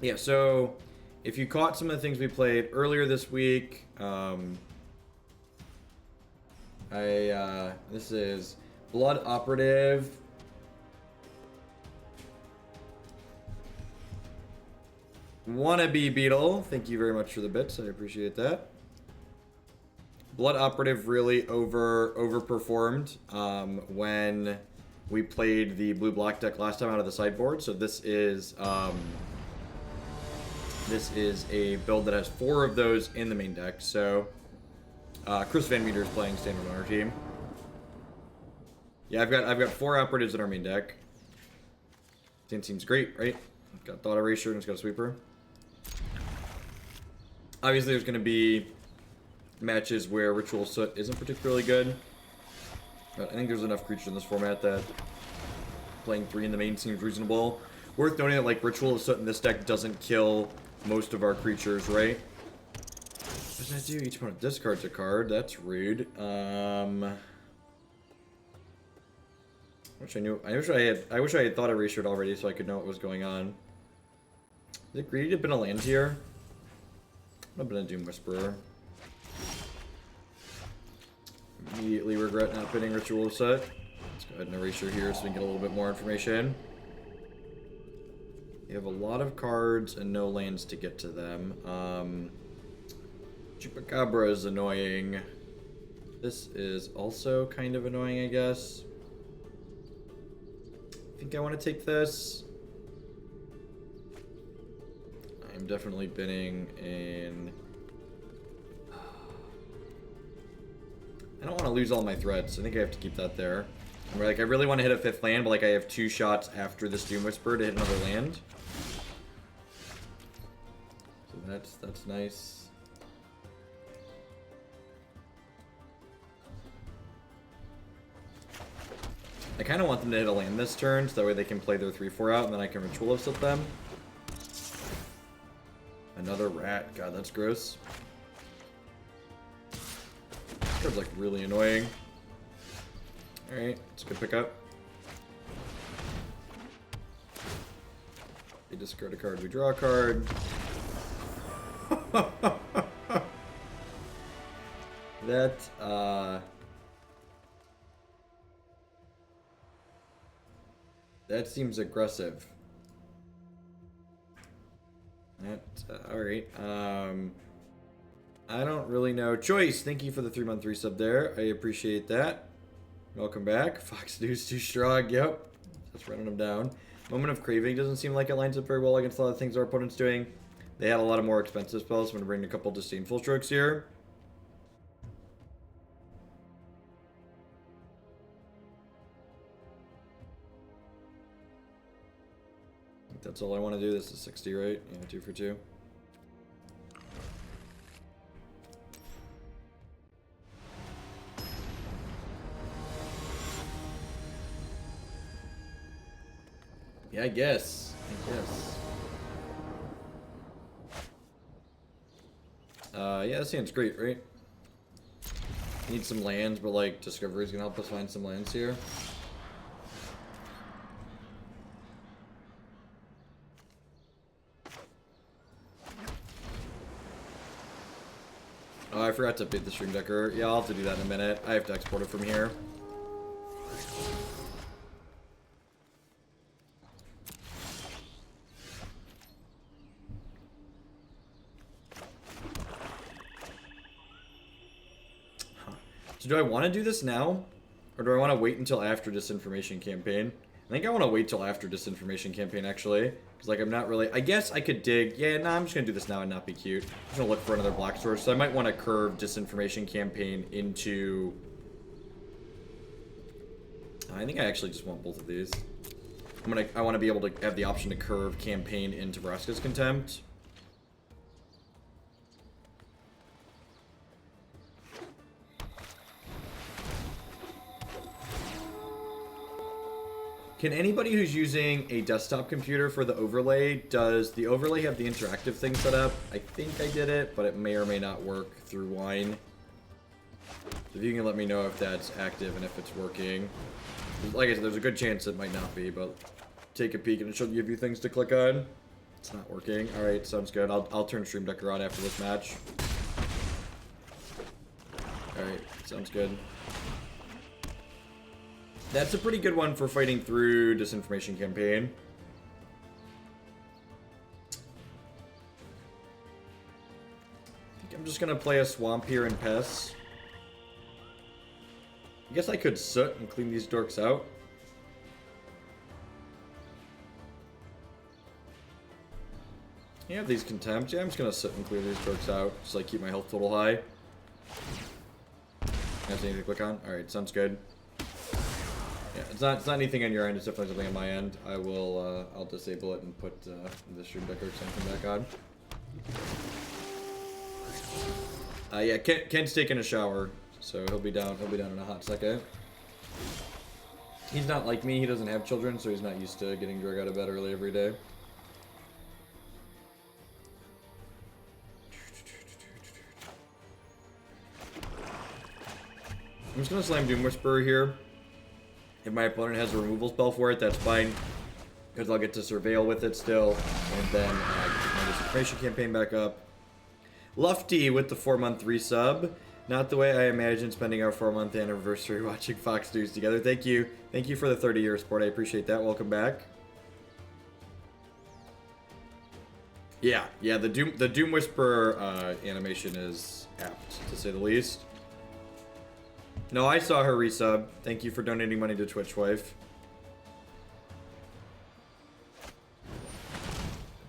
Yeah, so if you caught some of the things we played earlier this week, this is Blood Operative. Wannabe Beetle, thank you very much for the bits. I appreciate that. Blood Operative really overperformed when we played the blue-black deck last time out of the sideboard. So this is a build that has 4 of those in the main deck. So Chris Van Meter is playing standard on our team. Yeah, I've got 4 operatives in our main deck. Seems great, right? It's got Thought Erasure and it's got a sweeper. Obviously, there's going to be matches where Ritual of Soot isn't particularly good. But I think there's enough creatures in this format that playing 3 in the main seems reasonable. Worth noting that like Ritual of Soot in this deck doesn't kill most of our creatures, right? What does that do? Each opponent discards a card. That's rude. I wish I knew. I wish I had Thought Erasure it already so I could know what was going on. Is it greedy to bin a land here? I've been a Doom Whisperer. Immediately regret not pinning Ritual of Soot. Let's go ahead and Erasure here so we can get a little bit more information. You have a lot of cards and no lands to get to them. Chupacabra is annoying. This is also kind of annoying, I guess. I think I want to take this. I'm definitely binning in... I don't want to lose all my threads. I think I have to keep that there. Like, I really want to hit a 5th land, but like I have 2 shots after this Doom Whisper to hit another land. So that's nice. I kind of want them to hit a land this turn, so that way they can play their 3/4 out, and then I can Ritual of Soot them. Another rat. God, that's gross. This card's like really annoying. Alright, it's a good pickup. We discard a card, we draw a card. That seems aggressive. Alright. I don't really know. Choice, thank you for the 3-month resub there. I appreciate that. Welcome back. Fox News too strong. Yep. Just running them down. Moment of Craving doesn't seem like it lines up very well against a lot of things our opponent's doing. They had a lot of more expensive spells. I'm going to bring a couple Disdainful Strokes here. I think that's all I want to do. This is 60, right? Yeah, 2 for 2. Yeah, I guess. Yeah, this hand's great, right? Need some lands, but like Discovery's gonna help us find some lands here. Oh, I forgot to update the Stream Decker. Yeah, I'll have to do that in a minute. I have to export it from here. So do I want to do this now? Or do I want to wait until after Disinformation Campaign? I think I want to wait till after Disinformation Campaign, actually. Because, like, I'm not really... I guess I could dig... Yeah, nah, I'm just going to do this now and not be cute. I'm just going to look for another black source. So I might want to curve Disinformation Campaign into... I think I actually just want both of these. I want to be able to have the option to curve Campaign into Vraska's Contempt. Can anybody who's using a desktop computer for the overlay, does the overlay have the interactive thing set up? I think I did it, but it may or may not work through Wine. So if you can let me know if that's active and if it's working. Like I said, there's a good chance it might not be, but take a peek and it should give you things to click on. It's not working. Alright, sounds good. I'll turn Stream Decker on after this match. Alright, sounds good. That's a pretty good one for fighting through Disinformation Campaign. I think I'm just gonna play a Swamp here and Pests. I guess I could Soot and clean these dorks out. You have these Contempt. Yeah, I'm just gonna Soot and clear these dorks out. Just like keep my health total high. That's anything to click on? Alright, sounds good. Yeah, it's not anything on your end, it's definitely something on my end. I will I'll disable it and put the Stream Decker extension back on. Yeah, Kent's taking a shower, so he'll be down in a hot second. He's not like me, he doesn't have children, so he's not used to getting dragged out of bed early every day. I'm just gonna slam Doom Whisperer here. If my opponent has a removal spell for it, that's fine, because I'll get to Surveil with it still, and then I can pick my Disinformation Campaign back up. Lufty with the 4-month resub. Not the way I imagined spending our 4-month anniversary watching Fox News together. Thank you. Thank you for the 30-year support. I appreciate that. Welcome back. Yeah, the Doom Whisperer animation is apt, to say the least. No, I saw her resub. Thank you for donating money to Twitch Wife.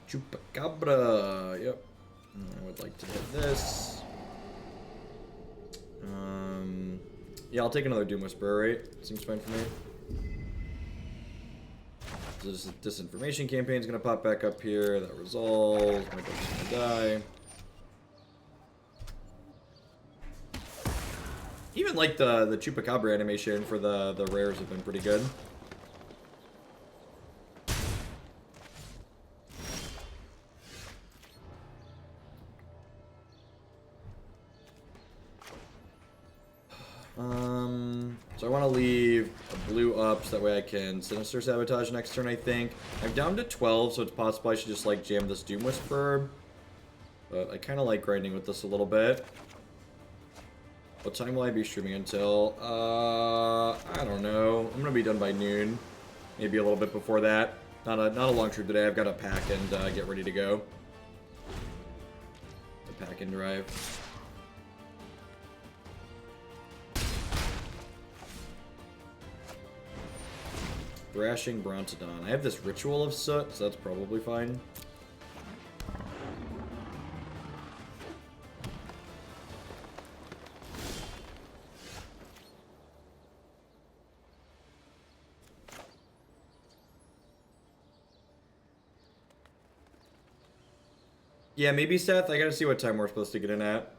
Chupacabra. Yep. I would like to hit this. Yeah, I'll take another Doom Whisperer, right? Seems fine for me. So this Disinformation Campaign is going to pop back up here. That resolves. My dog's going to die. Even like the Chupacabra animation for the rares have been pretty good. So I want to leave a blue up so that way I can Sinister Sabotage next turn, I think. I'm down to 12, so it's possible I should just like jam this Doom Whisperer. But I kind of like grinding with this a little bit. What time will I be streaming until? I don't know. I'm gonna be done by noon. Maybe a little bit before that. Not a long trip today. I've got to pack and get ready to go. The pack and drive. Thrashing Brontodon. I have this Ritual of Soot, so that's probably fine. Yeah, maybe Seth. I gotta see what time we're supposed to get in at.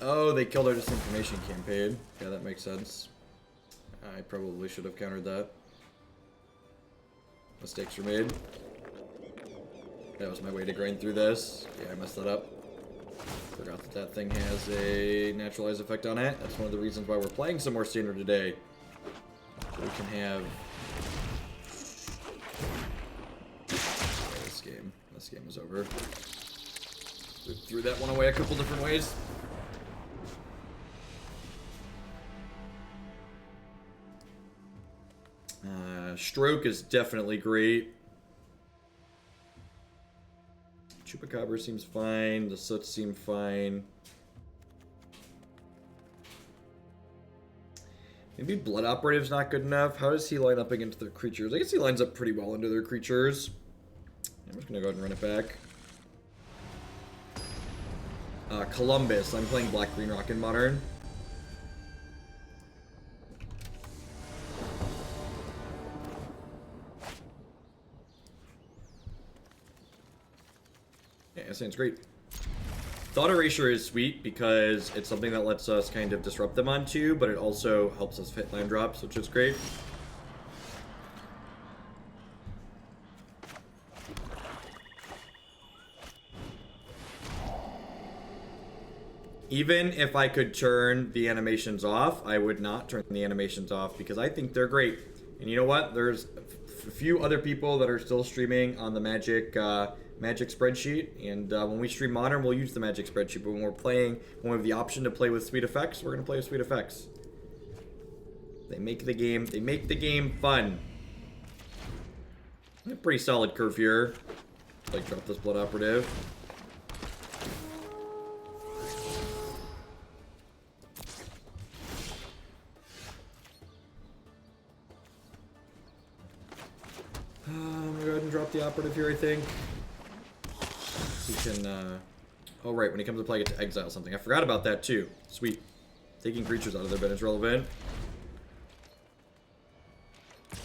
Oh, they killed our Disinformation Campaign. Yeah, that makes sense. I probably should have countered that. Mistakes were made. That was my way to grind through this. Yeah, I messed that up. Forgot that that thing has a naturalize effect on it. That's one of the reasons why we're playing some more standard today. So we can have this game. This game is over. We threw that one away a couple different ways. Stroke is definitely great. Chupacabra seems fine. The Soot seem fine. Maybe Blood Operative's not good enough. How does he line up against their creatures? I guess he lines up pretty well into their creatures. I'm just gonna go ahead and run it back. Columbus. I'm playing Black Green Rock in Modern. Yeah, that sounds great. Thought Erasure is sweet because it's something that lets us kind of disrupt them on two, but it also helps us hit land drops, which is great. Even if I could turn the animations off, I would not turn the animations off because I think they're great. And you know what? There's a few other people that are still streaming on the Magic Magic spreadsheet, and when we stream Modern, we'll use the Magic spreadsheet. But when we're playing, when we have the option to play with Sweet Effects, we're gonna play with Sweet Effects. They make the game fun. A pretty solid curve here. Like, drop this Blood Operative. I'm gonna go ahead and drop the Operative here, I think. He can, oh right, when he comes to play, I get to exile something. I forgot about that too. Sweet. Taking creatures out of their bed is relevant. I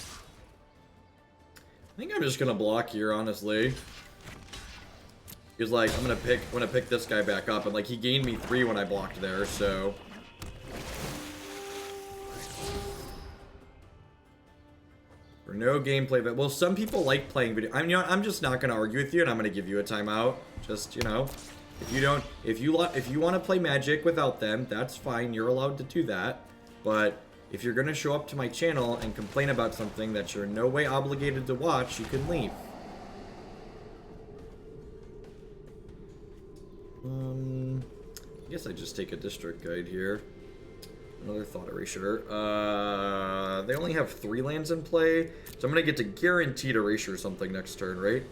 think I'm just gonna block here, honestly. He's like, I'm gonna pick this guy back up, and like he gained me 3 when I blocked there, so. For no gameplay, but well, some people like playing video. You know, I'm just not gonna argue with you, and I'm gonna give you a timeout. Just, you know, if you want to play Magic without them, that's fine. You're allowed to do that, but if you're gonna show up to my channel and complain about something that you're in no way obligated to watch, you can leave. I guess I just take a district guide here. Another Thought Erasure. They only have 3 lands in play, so I'm gonna get to guaranteed Erasure something next turn, right?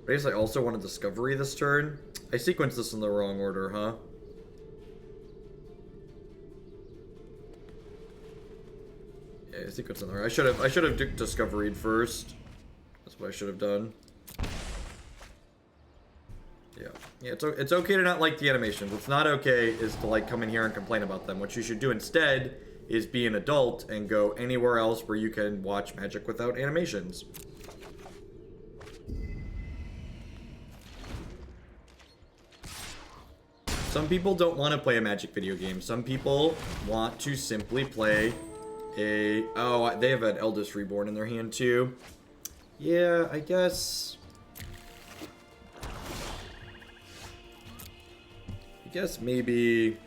I guess I also want a Discovery this turn. I sequenced this in the wrong order, huh? Yeah, I sequenced in the wrong. I should have Discoveried first. That's what I should have done. Yeah, it's okay to not like the animations. What's not okay is to like come in here and complain about them. What you should do instead is be an adult and go anywhere else where you can watch Magic without animations. Some people don't want to play a Magic video game. Some people want to simply play a... Oh, they have an Eldest Reborn in their hand too. Yeah, I guess maybe...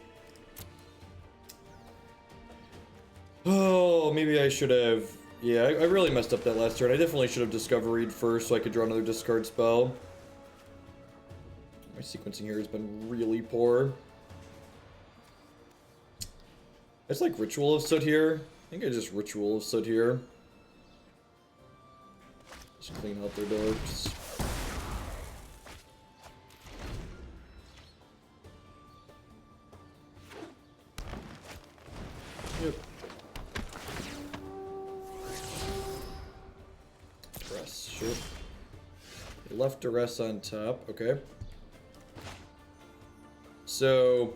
Oh, maybe I should have... Yeah, I really messed up that last turn. I definitely should have Discoveried first so I could draw another discard spell. My sequencing here has been really poor. I just like Ritual of Soot here. I think I just Ritual of Soot here. Just clean out their dorks. Yep. Duress, shit. They left Duress on top, okay. So,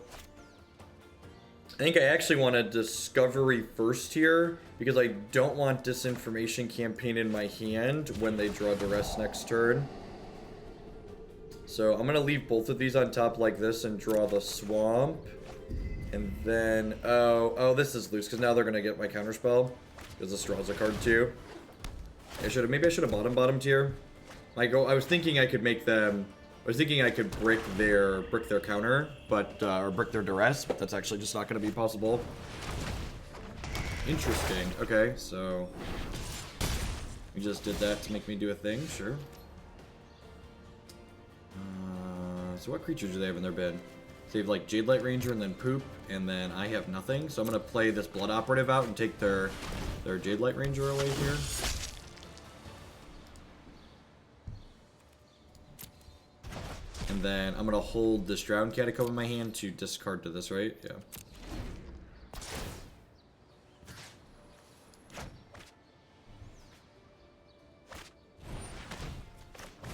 I think I actually want a Discovery first here, because I don't want Disinformation Campaign in my hand when they draw Duress next turn. So, I'm going to leave both of these on top like this and draw the Swamp. And then, oh, this is loose, because now they're going to get my counterspell, because this draws a card too. Maybe I should have bottomed here. I was thinking I could make them... I was thinking I could brick their counter, but or brick their Duress, but that's actually just not going to be possible. Interesting. Okay, so we just did that to make me do a thing. Sure. So what creatures do they have in their bed? So they have like Jade Light Ranger and then Poop, and then I have nothing. So I'm going to play this Blood Operative out and take their Jade Light Ranger away here. And then I'm going to hold this Drowned Catacomb in my hand to discard to this, right? Yeah.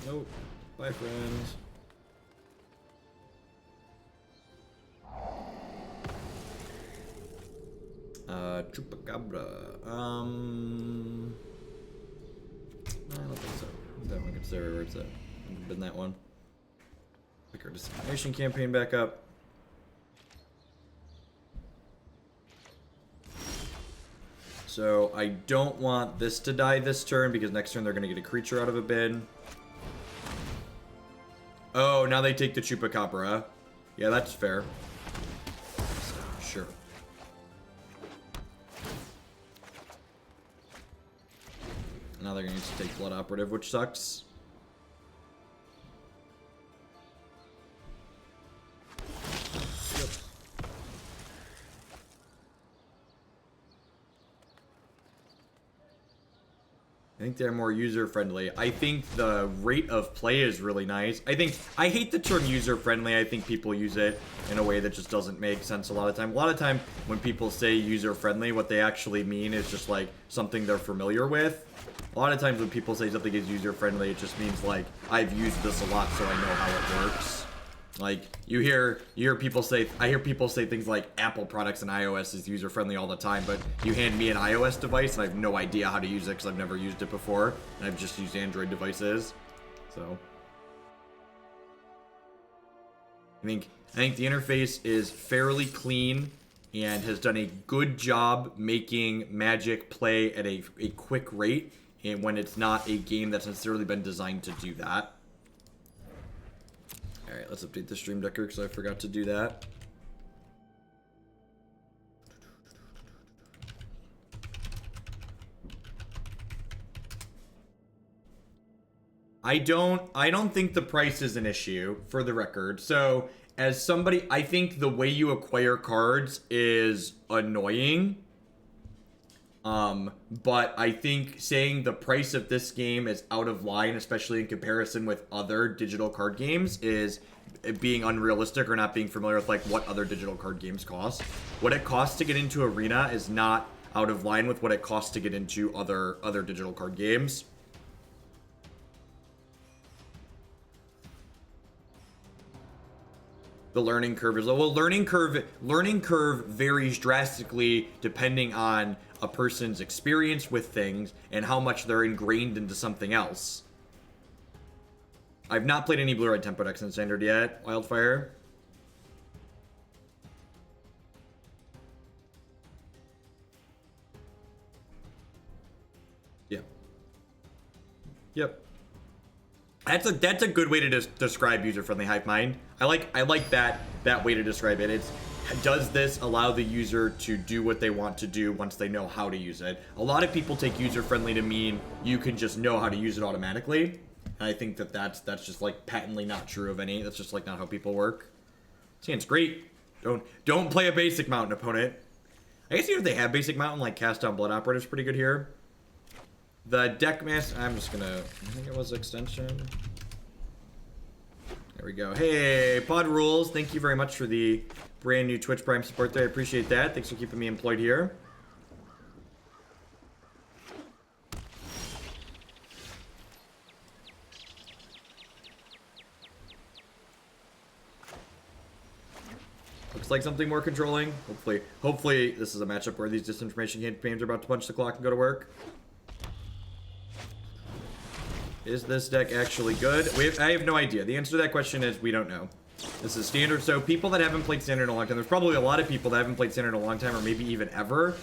Nope. Bye, friends. Chupacabra. I don't think so. That one gets there. Where's that? Been that one. Pick our Disinformation Campaign back up. So I don't want this to die this turn because next turn they're going to get a creature out of a bin. Oh, now they take the Chupacabra. Yeah, that's fair. Sure. Now they're going to need to take Blood Operative, which sucks. Yep. I think they're more user-friendly. I think the rate of play is really nice. I hate the term user-friendly. I think people use it in a way that just doesn't make sense a lot of time. A lot of time when people say user-friendly, what they actually mean is just like something they're familiar with. A lot of times when people say something is user-friendly, it just means like, I've used this a lot so I know how it works. Like, you hear people say, I hear people say things like Apple products and iOS is user-friendly all the time, but you hand me an iOS device and I have no idea how to use it because I've never used it before, and I've just used Android devices. So, I think the interface is fairly clean and has done a good job making Magic play at a quick rate, and when it's not a game that's necessarily been designed to do that. Alright, let's update the stream decker because I forgot to do that. I don't think the price is an issue, for the record. So, as somebody, I think the way you acquire cards is annoying. But I think saying the price of this game is out of line, especially in comparison with other digital card games, is being unrealistic or not being familiar with like what other digital card games cost. What it costs to get into Arena is not out of line with what it costs to get into other digital card games. The learning curve is well. Learning curve varies drastically depending on a person's experience with things and how much they're ingrained into something else. I've not played any Blue-Red Tempo decks in Standard yet. Wildfire. Yeah. Yep. That's a good way to describe user-friendly hive mind. I like that way to describe it. Does this allow the user to do what they want to do once they know how to use it? A lot of people take user-friendly to mean you can just know how to use it automatically. And I think that's just like patently not true of any. That's just like not how people work. This hand's great. Don't play a basic mountain opponent. I guess even if they have basic mountain, like cast down Blood Operative is pretty good here. The deck master, I think it was extension. There we go. Hey, Pod Rules, thank you very much for the brand new Twitch Prime support there. I appreciate that. Thanks for keeping me employed here. Looks like something more controlling. Hopefully this is a matchup where these Disinformation Campaigns are about to punch the clock and go to work. Is this deck actually good? I have no idea. The answer to that question is we don't know. This is Standard, so people that haven't played Standard in a long time, there's probably a lot of people that haven't played Standard in a long time, or maybe even ever.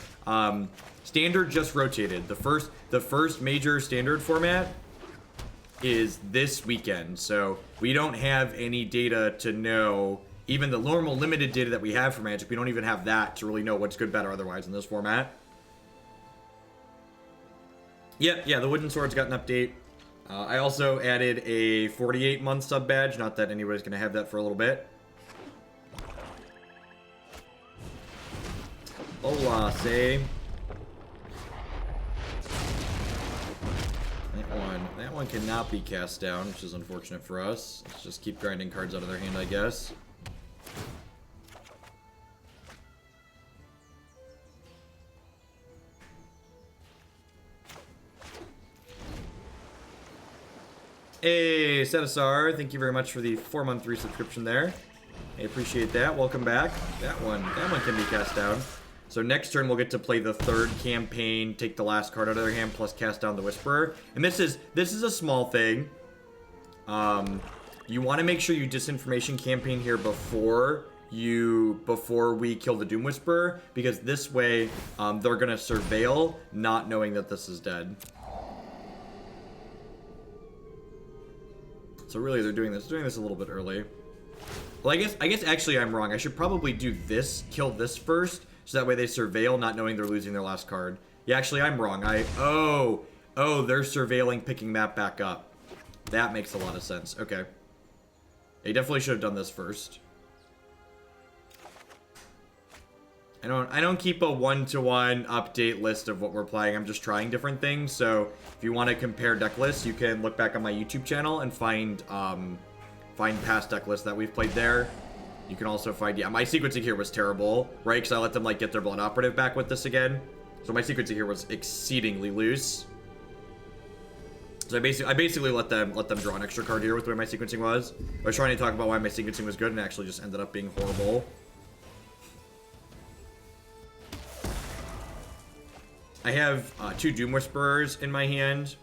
Standard just rotated. The first major Standard format is this weekend, so we don't have any data to know. Even the normal limited data that we have for Magic, we don't even have that to really know what's good, bad, or otherwise in this format. Yeah, the Wooden Sword's got an update. I also added a 48-month sub badge. Not that anybody's going to have that for a little bit. Hola, say. That one cannot be cast down, which is unfortunate for us. Let's just keep grinding cards out of their hand, I guess. Hey, Setasar, thank you very much for the 4-month resubscription there. I appreciate that. Welcome back. That one can be cast down. So next turn we'll get to play the third campaign, take the last card out of their hand, plus cast down the Whisperer. And this is a small thing. You want to make sure you Disinformation Campaign here before we kill the Doom Whisperer, because this way they're gonna surveil, not knowing that this is dead. So really, they're doing this a little bit early. Well, I guess actually I'm wrong. I should probably do this, kill this first, so that way they surveil, not knowing they're losing their last card. Yeah, actually I'm wrong. Oh, they're surveilling, picking that back up. That makes a lot of sense. Okay. They definitely should have done this first. I don't keep a one-to-one update list of what we're playing. I'm just trying different things. So if you want to compare deck lists, you can look back on my YouTube channel and find past deck lists that we've played there. You can also find, yeah, my sequencing here was terrible, right? Because I let them like get their Blood Operative back with this again. So my sequencing here was exceedingly loose. So I basically let them draw an extra card here with the way my sequencing was. I was trying to talk about why my sequencing was good and actually just ended up being horrible. I have 2 Doom Whisperers in my hand.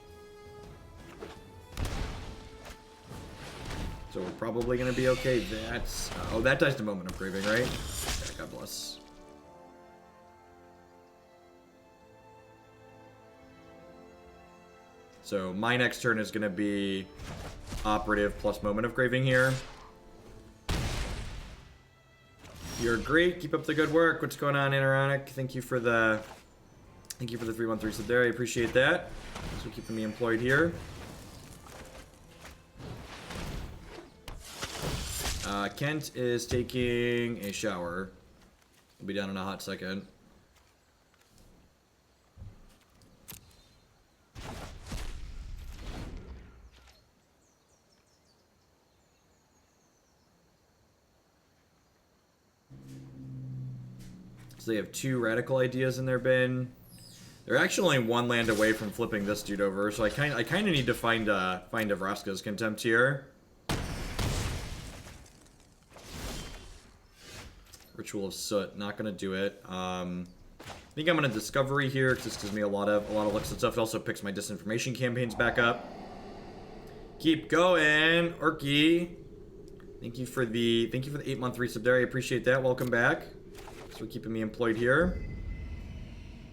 So we're probably going to be okay. That's... oh, that dies to Moment of Craving, right? Yeah, God bless. So my next turn is going to be Operative plus Moment of Craving here. You're great. Keep up the good work. What's going on, Interonic? Thank you for the 313 sub there. I appreciate that. Thanks for keeping me employed here. Kent is taking a shower. We'll be down in a hot second. So they have 2 radical ideas in their bin. They're actually only 1 land away from flipping this dude over, so I kind of need to find a Vraska's Contempt here. Ritual of Soot, not gonna do it. I think I'm gonna Discovery here because this gives me a lot of looks and stuff. It also picks my Disinformation Campaigns back up. Keep going, Orky. Thank you for the 8-month resub there. I appreciate that. Welcome back. Thanks for keeping me employed here.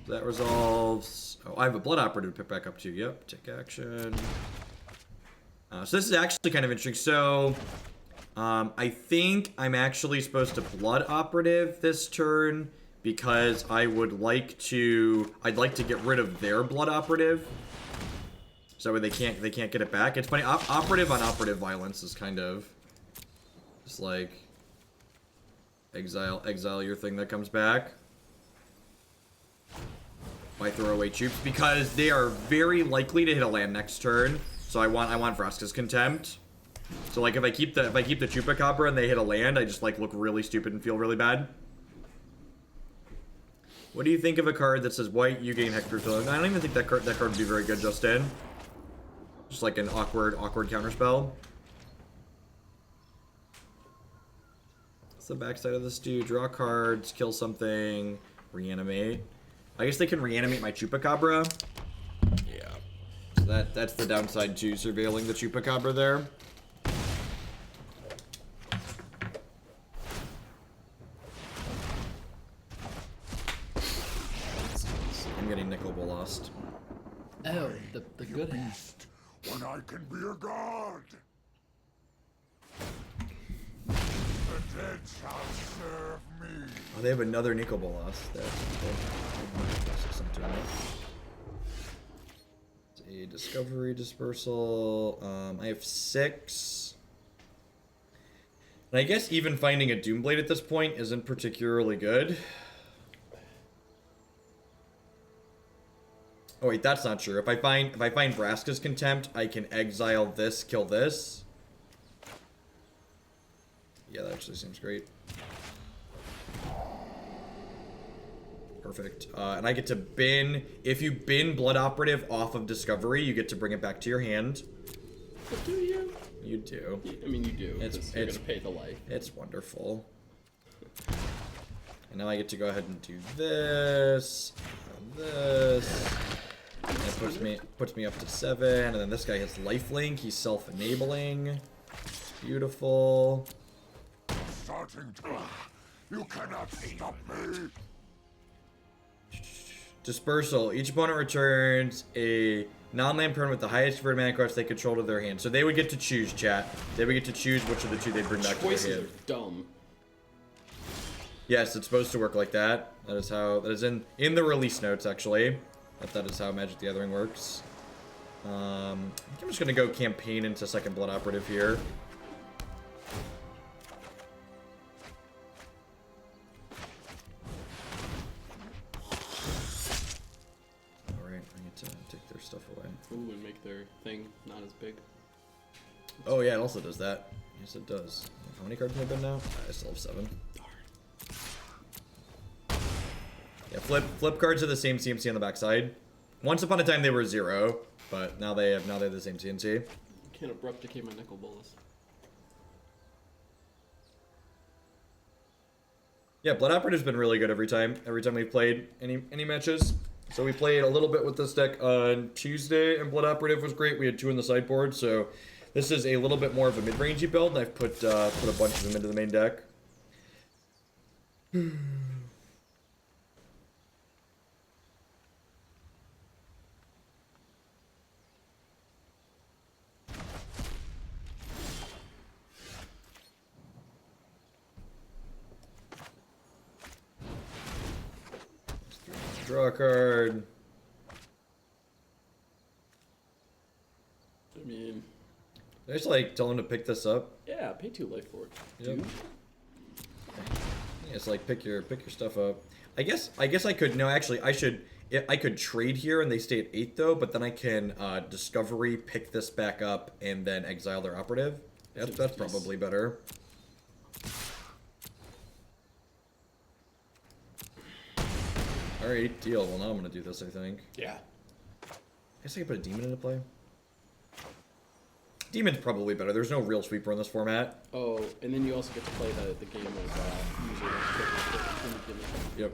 So that resolves. Oh, I have a Blood Operative to pick back up too. Yep, take action. So this is actually kind of interesting. So I think I'm actually supposed to Blood Operative this turn because I'd like to get rid of their Blood Operative. So they can't get it back. It's funny, operative on operative violence is kind of just like exile your thing that comes back. Why throw away troops? Because they are very likely to hit a land next turn. So I want Vraska's Contempt. So like if I keep the Chupacabra and they hit a land, I just like look really stupid and feel really bad. What do you think of a card that says white, you gain Hexproof? I don't even think that card would be very good just in. Just like an awkward counterspell. What's the backside of this dude? Draw cards, kill something, reanimate. I guess they can reanimate my Chupacabra. Yeah. So that's the downside to surveilling the Chupacabra there. I'm getting Nickel Lost. Oh, the good beast, when I can be a god. The dead shall serve me. Oh, they have another Nickel Lost. That's a Discovery Dispersal. I have 6. And I guess even finding a Doomblade at this point isn't particularly good. Oh wait, that's not true. If I find Vraska's Contempt, I can exile this, kill this. Yeah, that actually seems great. Perfect. And I get to bin. If you bin Blood Operative off of Discovery, you get to bring it back to your hand. But do you? You do. I mean, you do. You're gonna pay the life. It's wonderful. And now I get to go ahead and do this. And this. And it puts me up to 7. And then this guy has lifelink. He's self-enabling. Beautiful. Starting to. You cannot stop me. Dispersal. Each opponent returns a non-land permanent with the highest converted mana cost they control to their hand. So they would get to choose, chat. They would get to choose which of the two they bring back to their Choices hand. are dumb. Yes, it's supposed to work like that. That is how. That is in the release notes, actually. That is how Magic the Gathering works. I think I'm just gonna go campaign into second Blood Operative here. Alright, I need to take their stuff away. Ooh, and make their thing not as big. Oh yeah, it also does that. Yes, it does. How many cards have I been now? I still have 7. Yeah, flip cards are the same CMC on the backside. Once upon a time they were 0, but now they're the same CMC. Can't abrupt decay my nickel bolus. Yeah, Blood Operative's been really good every time we've played any matches. So we played a little bit with this deck on Tuesday, and Blood Operative was great. We had 2 in the sideboard, so this is a little bit more of a mid-rangey build, and I've put a bunch of them into the main deck. Draw a card. I mean, I just like tell him to pick this up. yeah, pay 2 life for it. Yep. Dude. Yeah, it's like pick your stuff up. I guess I could. No, actually, I could trade here and they stay at 8 though. But then I can discovery, pick this back up, and then exile their operative. That's probably better. Alright, deal. Well, now I'm gonna do this, I think. Yeah. I guess I can put a demon into play. Demon's probably better. There's no real sweeper in this format. Oh, and then you also get to play the game of user. Yep.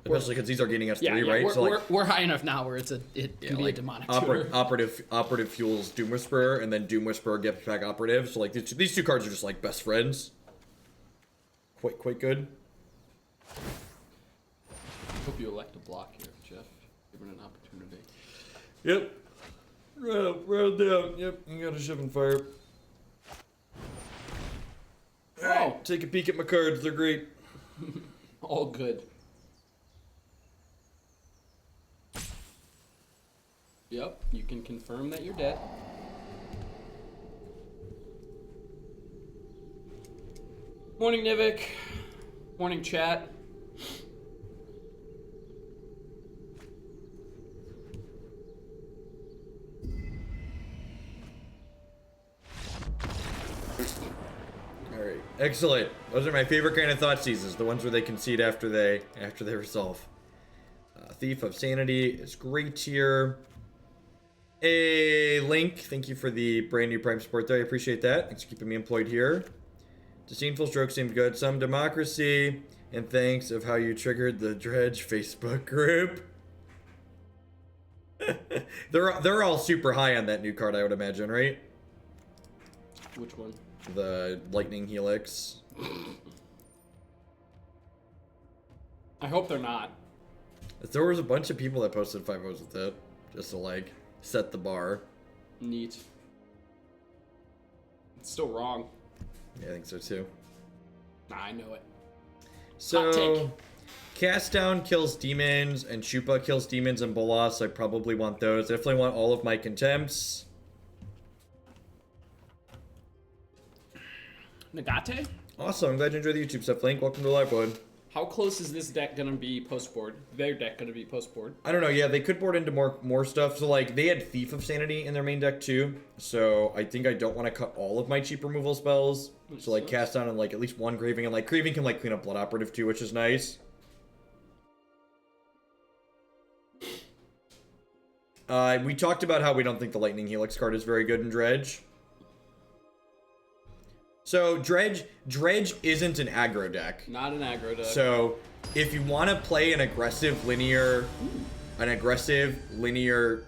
Especially because these are gaining us 3, Yeah, right? We're high enough now where it can be a demonic tutor. Operative fuels Doom Whisperer, and then Doom Whisperer gets back operative. So like these 2 cards are just like best friends. Quite good. Hope you elect a block here, Jeff. Given an opportunity. Yep. Right down. Yep, you got a ship and fire. Oh, Take a peek at my cards. They're great. all good. Yep, you can confirm that you're dead. Morning, Nivik. Morning, chat. Alright. Excellent. Those are my favorite kind of thought seizes. The ones where they concede after they resolve. Thief of Sanity is great here. Hey, Link. Thank you for the brand new Prime support there. I appreciate that. Thanks for keeping me employed here. Disdainful Stroke seemed good. Some democracy. And thanks of how you triggered the Dredge Facebook group. They're all super high on that new card, I would imagine, right? Which one? The Lightning Helix. I hope they're not. There was a bunch of people that posted 5-0s with it. Just to, like, set the bar. Neat. It's still wrong. Yeah, I think so, too. Nah, I know it. Hot So, take. Cast Down kills demons, and Chupa kills demons and Bolas. I probably want those. I definitely want all of my Contempts. Negate? Awesome, I'm glad you enjoyed the YouTube stuff, Link. Welcome to Live Wood. How close is this deck gonna be post-board? Their deck gonna be post-board? I don't know, yeah, they could board into more stuff. So, like, they had Thief of Sanity in their main deck, too. So, I think I don't want to cut all of my cheap removal spells. So, like, Cast Down and, like, at least 1 Graving. And, like, Graving can, like, clean up Blood Operative, too, which is nice. We talked about how we don't think the Lightning Helix card is very good in Dredge. So, Dredge isn't an aggro deck. Not an aggro deck. So, if you want to play an aggressive linear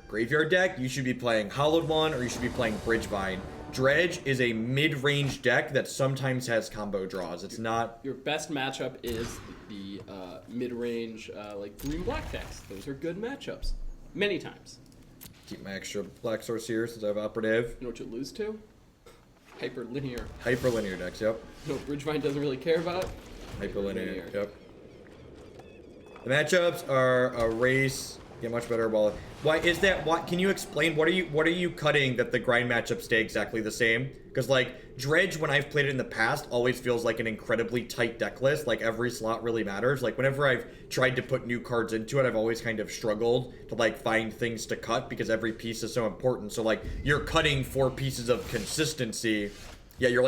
graveyard deck, you should be playing Hollowed One or you should be playing Bridgevine. Dredge is a mid-range deck that sometimes has combo draws. It's not... Your best matchup is the mid-range, like, green-black decks. Those are good matchups. Many times. Keep my extra black source here since I have operative. You know what you lose to? Hyperlinear. Hyperlinear decks, yep. You know what Bridgevine doesn't really care about? Hyperlinear, yep. The matchups are a race, get much better. Well, why is that? What can you explain? What are you cutting that the grind matchups stay exactly the same? Because like Dredge, when I've played it in the past, always feels like an incredibly tight deck list. Like every slot really matters. Like whenever I've tried to put new cards into it, I've always kind of struggled to like find things to cut because every piece is so important. So like you're cutting 4 pieces of consistency. Yeah, you're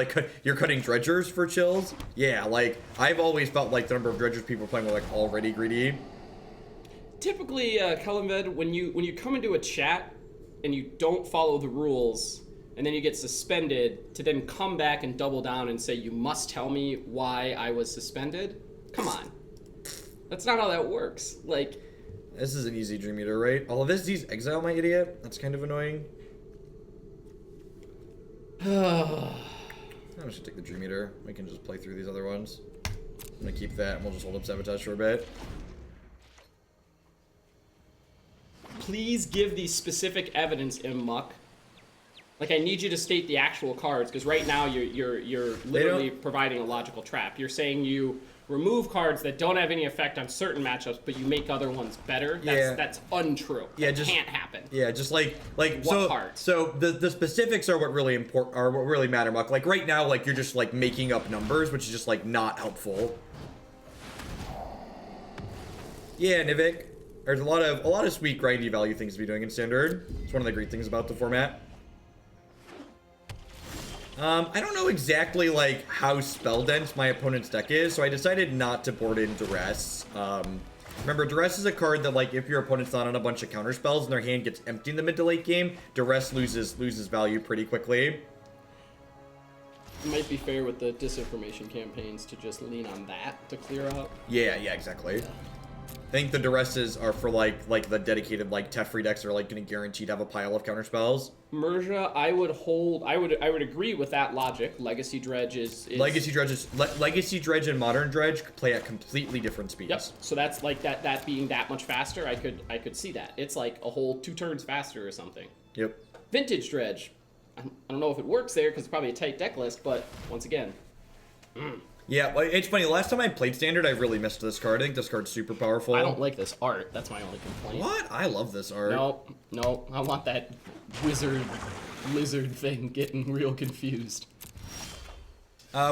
cutting dredgers for chills. Yeah, like I've always felt like the number of dredgers people are playing were like already greedy. Typically, Kellenved, when you come into a chat and you don't follow the rules, and then you get suspended, to then come back and double down and say you must tell me why I was suspended. Come on, that's not how that works. Like, this is an easy Dream Eater, right? All of this, these exile my idiot. That's kind of annoying. I'm just gonna take the Dream Eater. We can just play through these other ones. I'm gonna keep that, and we'll just hold up Sabotage for a bit. Please give the specific evidence in Muck. Like, I need you to state the actual cards, because right now you're literally providing a logical trap. You're saying you remove cards that don't have any effect on certain matchups, but you make other ones better. That's untrue. Yeah, that can't happen. Yeah, just like what cards? So the specifics are what really what really matter, Muck. Like right now, like you're just like making up numbers, which is just like not helpful. Yeah, Nivik. There's a lot of sweet grindy value things to be doing in Standard. It's one of the great things about the format. I don't know exactly like how spell dense my opponent's deck is, so I decided not to board in Duress. Remember, Duress is a card that like if your opponent's not on a bunch of counter spells and their hand gets empty in the mid to late game, Duress loses value pretty quickly. It might be fair with the disinformation campaigns to just lean on that to clear out. Yeah, exactly. I think the Duresses are for like the dedicated like Teferi decks that are like going to guaranteed have a pile of counter spells. Merja, I would agree with that logic. Legacy Dredge is Legacy Dredge and Modern Dredge play at completely different speeds. Yep. So that's like that being that much faster. I could see that. It's like a whole 2 turns faster or something. Yep. Vintage Dredge. I don't know if it works there because it's probably a tight deck list, but once again. Yeah, it's funny. Last time I played Standard, I really missed this card. I think this card's super powerful. I don't like this art. That's my only complaint. What? I love this art. No. I want that wizard lizard thing getting real confused.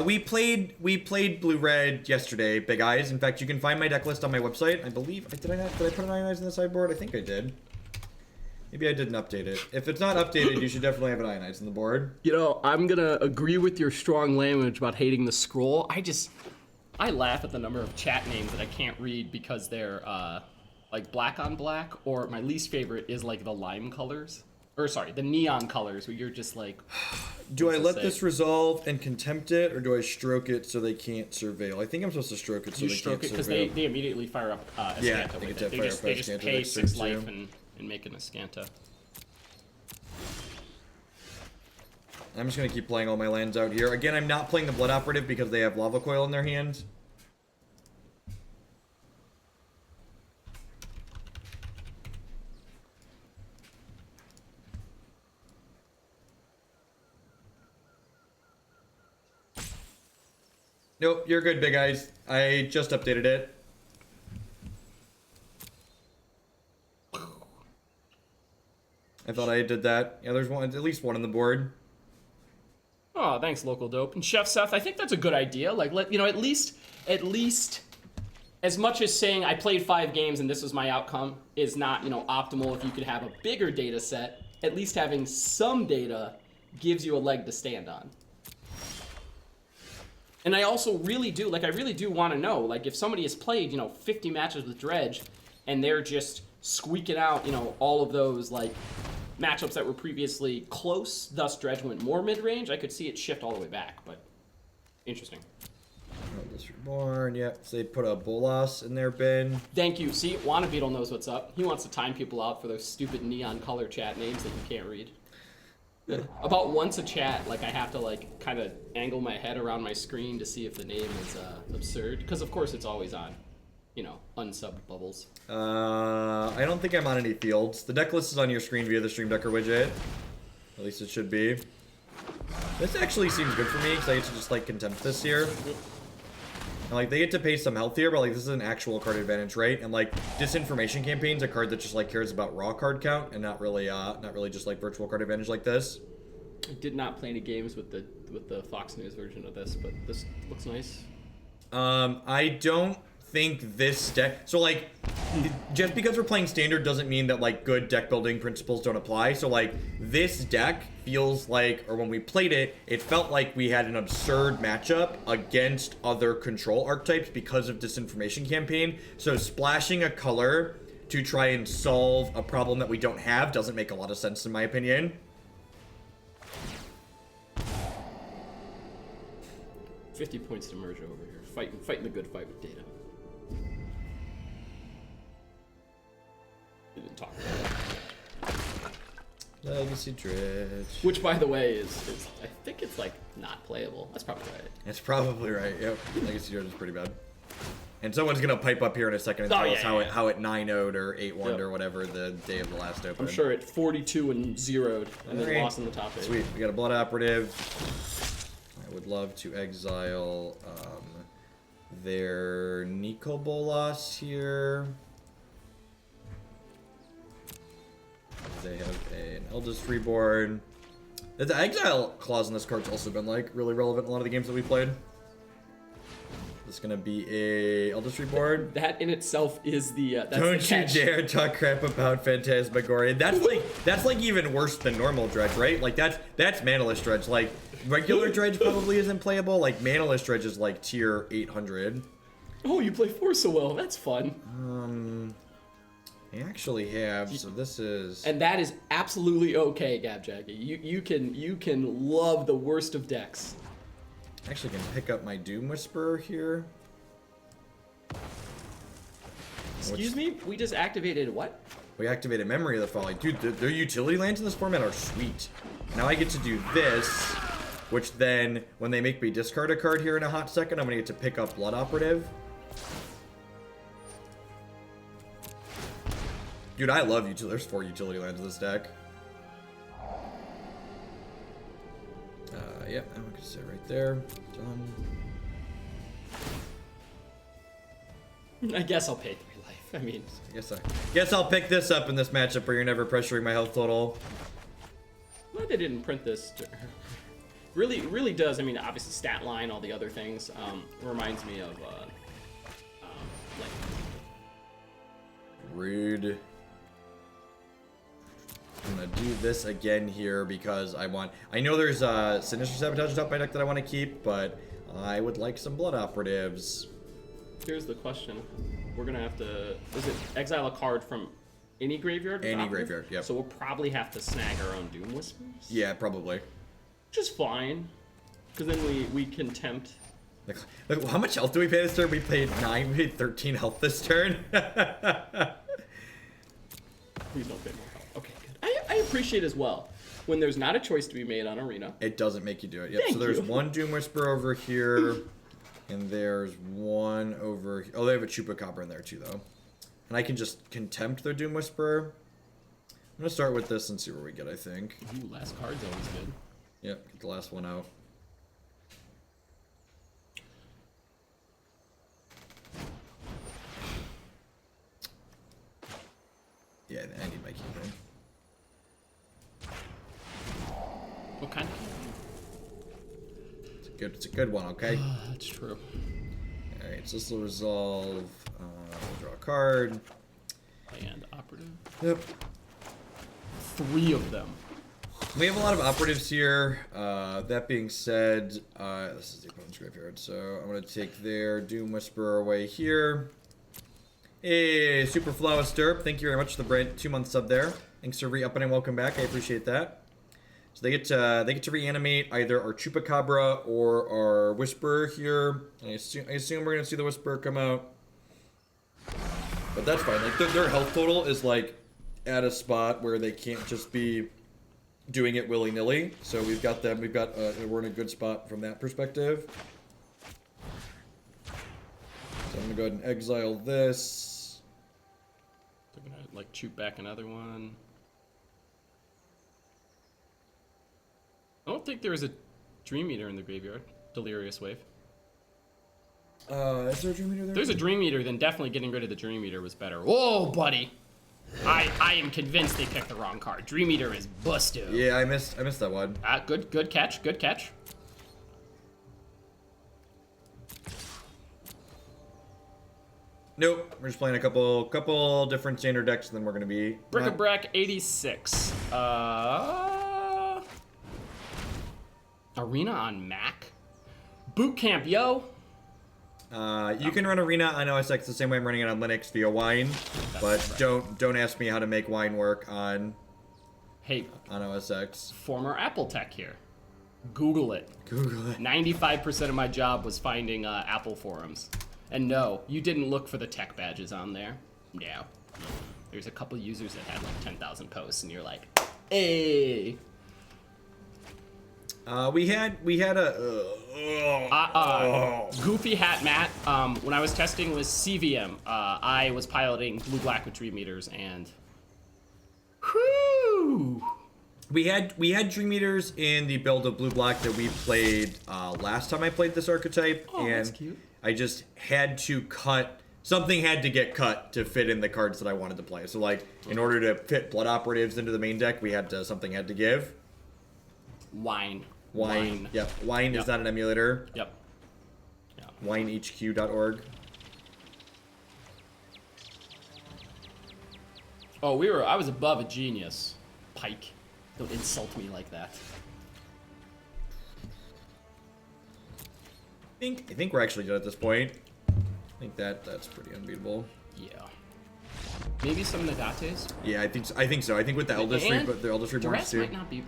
We played blue-red yesterday, Big Eyes. In fact, you can find my deck list on my website. I believe. Did I put an Iron Eyes in the sideboard? I think I did. Maybe I didn't update it. If it's not updated, you should definitely have an Ionize on the board. You know, I'm gonna agree with your strong language about hating the scroll. I laugh at the number of chat names that I can't read because they're like black on black, or my least favorite is like the lime colors. Or sorry, the neon colors where you're just like... Do I let this resolve and contempt it, or do I stroke it so they can't surveil? I think I'm supposed to stroke it so they can't surveil. You stroke it because they immediately fire up Escanta with it. They just pay 6 life and make an Escanta. I'm just going to keep playing all my lands out here. Again, I'm not playing the Blood Operative because they have Lava Coil in their hands. Nope, you're good, Big Eyes. I just updated it. I thought I did that. Yeah, there's at least one on the board. Oh, thanks, Local Dope. And Chef Seth, I think that's a good idea. Like, at least, as much as saying I played 5 games and this was my outcome is not, optimal. If you could have a bigger data set, at least having some data gives you a leg to stand on. And I also really do want to know, like, if somebody has played, 50 matches with Dredge and they're just squeaking out, all of those, like, matchups that were previously close, thus Dredge went more mid-range, I could see it shift all the way back, but interesting. This Reborn, yep. So they put a Bolas in their bin. Thank you. See, Wanna Beetle knows what's up. He wants to time people out for those stupid neon color chat names that you can't read. About once a chat, like I have to like kind of angle my head around my screen to see if the name is absurd, because of course it's always on, you know, unsubbed bubbles. I don't think I'm on any fields. The deck list is on your screen via the Stream Decker widget. At least it should be. This actually seems good for me because I get to just like Contempt this here. And like they get to pay some health here, but like this is an actual card advantage, right? And like Disinformation Campaign's a card that just like cares about raw card count and not really just like virtual card advantage like this. I did not play any games with the Fox News version of this, but this looks nice. I don't think this deck, so like just because we're playing standard doesn't mean that like good deck building principles don't apply. So like this deck feels like, or when we played it, it felt like we had an absurd matchup against other control archetypes because of Disinformation Campaign. So splashing a color to try and solve a problem that we don't have doesn't make a lot of sense in my opinion. 50 points to merge over here. Fighting the good fight with data. We didn't talk about that. Legacy Dredge. Which, by the way, is I think it's like not playable. That's probably right. That's probably right. Yep. Legacy Dredge is pretty bad. And someone's gonna pipe up here in a second and tell us how it 9-0'd or 8-1'd or whatever the day of the last open. I'm sure it 42 and 0'd and then lost in the top 8. Sweet. We got a Blood Operative. I would love to exile their Nikobolas here. They have an Eldest Reborn. The exile clause in this card's also been like really relevant in a lot of the games that we played. It's gonna be a Eldest Reborn. That in itself is the that's Don't the catch. you dare talk crap about Phantasmagoria. That's like even worse than normal Dredge, right? Like that's Manaless Dredge. Like regular Dredge probably isn't playable. Like Manaless Dredge is like tier 800. Oh, you play 4 so well. That's fun. I actually have. So this is. And that is absolutely okay, Gabjaggy. You can love the worst of decks. Actually can pick up my Doom Whisperer here. Excuse me? We just activated what? We activated Memory of the Folly. Dude, their utility lands in this format are sweet. Now I get to do this, which then, when they make me discard a card here in a hot second, I'm going to get to pick up Blood Operative. Dude, I love utility. There's 4 utility lands in this deck. Yep, I'm going to sit right there. Done. I guess I'll pay 3 life. I mean, Guess I'll pick this up in this matchup where you're never pressuring my health total. glad they didn't print this. Really does. I mean, obviously stat line, all the other things. Reminds me of like rude. I'm gonna do this again here because I know there's Sinister Sabotage top my deck that I want to keep, but I would like some Blood Operatives. Here's the question. We're gonna have to, is it exile a card from any graveyard? Any graveyard, yep. So we'll probably have to snag our own Doom Whispers? Yeah, probably. Which is fine. Because then we Contempt. Like, how much health do we pay this turn? We paid 9, we paid 13 health this turn. Please don't pay more health. Okay, good. I appreciate as well when there's not a choice to be made on Arena. It doesn't make you do it. Yep. Thank So there's you. one Doom Whisperer over here, and there's one over. Oh, they have a Chupacabra in there too, though. And I can just Contempt their Doom Whisperer. I'm gonna start with this and see where we get. I think. Ooh, last card's always good. Yep. Get the last one out. Yeah, I need my keeper. What kind of It's a good one, okay? That's true. Alright, so this will resolve. We'll draw a card. And operative. Yep. 3 of them. We have a lot of operatives here. That being said, this is the opponent's graveyard, so I'm going to take their Doom Whisperer away here. Hey, Superflow Stirp, thank you very much for the brand 2-month sub there. Thanks for re-upping and welcome back. I appreciate that. So they get to reanimate either our Chupacabra or our Whisperer here. And I assume we're gonna see the Whisperer come out, but that's fine. Like their health total is like at a spot where they can't just be doing it willy-nilly. So we've got them. We're in a good spot from that perspective. So I'm gonna go ahead and exile this. They're gonna like shoot back another one. I don't think there is a Dream Eater in the graveyard. Delirious Wave. Is there a Dream Eater there? If there's a Dream Eater, then definitely getting rid of the Dream Eater was better. Whoa, buddy! I am convinced they picked the wrong card. Dream Eater is busto. Yeah, I missed that one. Good catch, good catch. Nope, we're just playing a couple different standard decks, and then we're gonna be Bric-a-brac 86. Arena on Mac? Boot Camp, yo! You can run Arena on OS X the same way I'm running it on Linux via Wine, but don't ask me how to make Wine work on OS X. Former Apple tech here. Google it. Google it. 95% of my job was finding Apple forums. And no, you didn't look for the tech badges on there. No. There's a couple users that had like 10,000 posts, and you're like, hey. We had a Goofy Hat Matt. When I was testing with CVM, I was piloting blue-black with Dream Eaters, and whoo! We had Dream Eaters in the build of blue-black that we played last time I played this archetype, Oh, and that's cute. I just had to cut. Something had to get cut to fit in the cards that I wanted to play. So, like, in order to fit Blood Operatives into the main deck, something had to give. Wine. Yep. Wine is not an emulator. Yep. Yeah. WineHQ.org. Oh, I was above a genius. Pike. Don't insult me like that. I think we're actually good at this point. I think that's pretty unbeatable. Yeah. Maybe some Negates? Yeah, I think so. I think with the Eldest Reborn Duress too. might not be...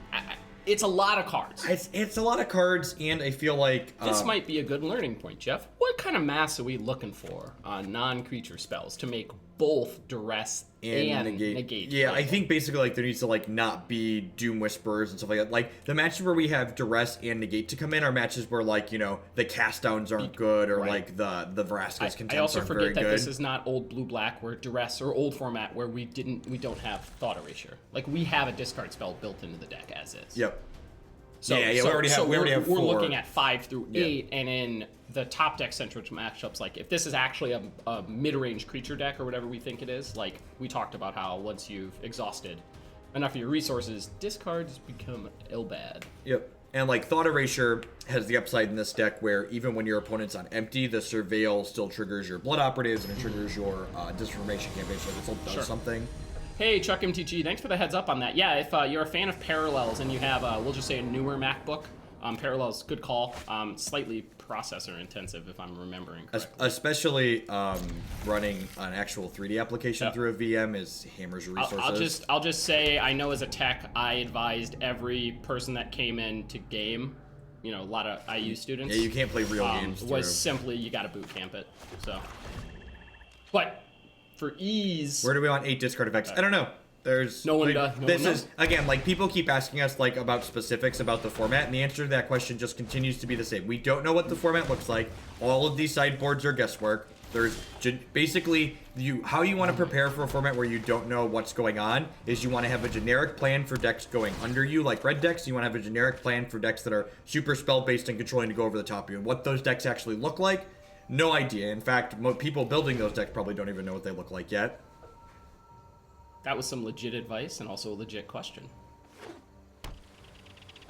it's a lot of cards. It's a lot of cards, and I feel like This might be a good learning point, Jeff. What kind of mass are we looking for on non-creature spells to make both Duress and Negate? Yeah, I think basically like there needs to like not be Doom Whisperers and stuff like that. Like the matches where we have Duress and Negate to come in are matches where like, you know, the cast downs aren't good, or like the Vraska's Contempt I also aren't forget very that good. this is not old blue-black where Duress, or old format where we don't have Thought Erasure. Like we have a discard spell built into the deck as is. Yep. So, we already have we're 4. looking at 5 through 8, and in the top deck centric matchups, like if this is actually a mid-range creature deck or whatever we think it is, like we talked about how once you've exhausted enough of your resources, discards become ill-bad. Yep. And like Thought Erasure has the upside in this deck where even when your opponent's on empty, the Surveil still triggers your Blood Operatives and it triggers your Disinformation Campaign, so it still does something. Hey, Chuck MTG, thanks for the heads up on that. Yeah, if you're a fan of Parallels and you have, we'll just say a newer MacBook, Parallels, good call. Slightly processor intensive, if I'm remembering correctly. Especially running an actual 3D application through a VM hammers your resources. I'll just say, I know as a tech, I advised every person that came in to game, you know, a lot of IU students. Yeah, you can't play real games. Was simply, you gotta boot camp it, so. But, for ease... Where do we want 8 discard effects? I don't know. There's no one like, does. This is again like people keep asking us like about specifics about the format, and the answer to that question just continues to be the same. We don't know what the format looks like. All of these sideboards are guesswork. There's basically how you want to prepare for a format where you don't know what's going on is you want to have a generic plan for decks going under you, like red decks. You want to have a generic plan for decks that are super spell based and controlling to go over the top of you. And what those decks actually look like, no idea. In fact, people building those decks probably don't even know what they look like yet. That was some legit advice and also a legit question.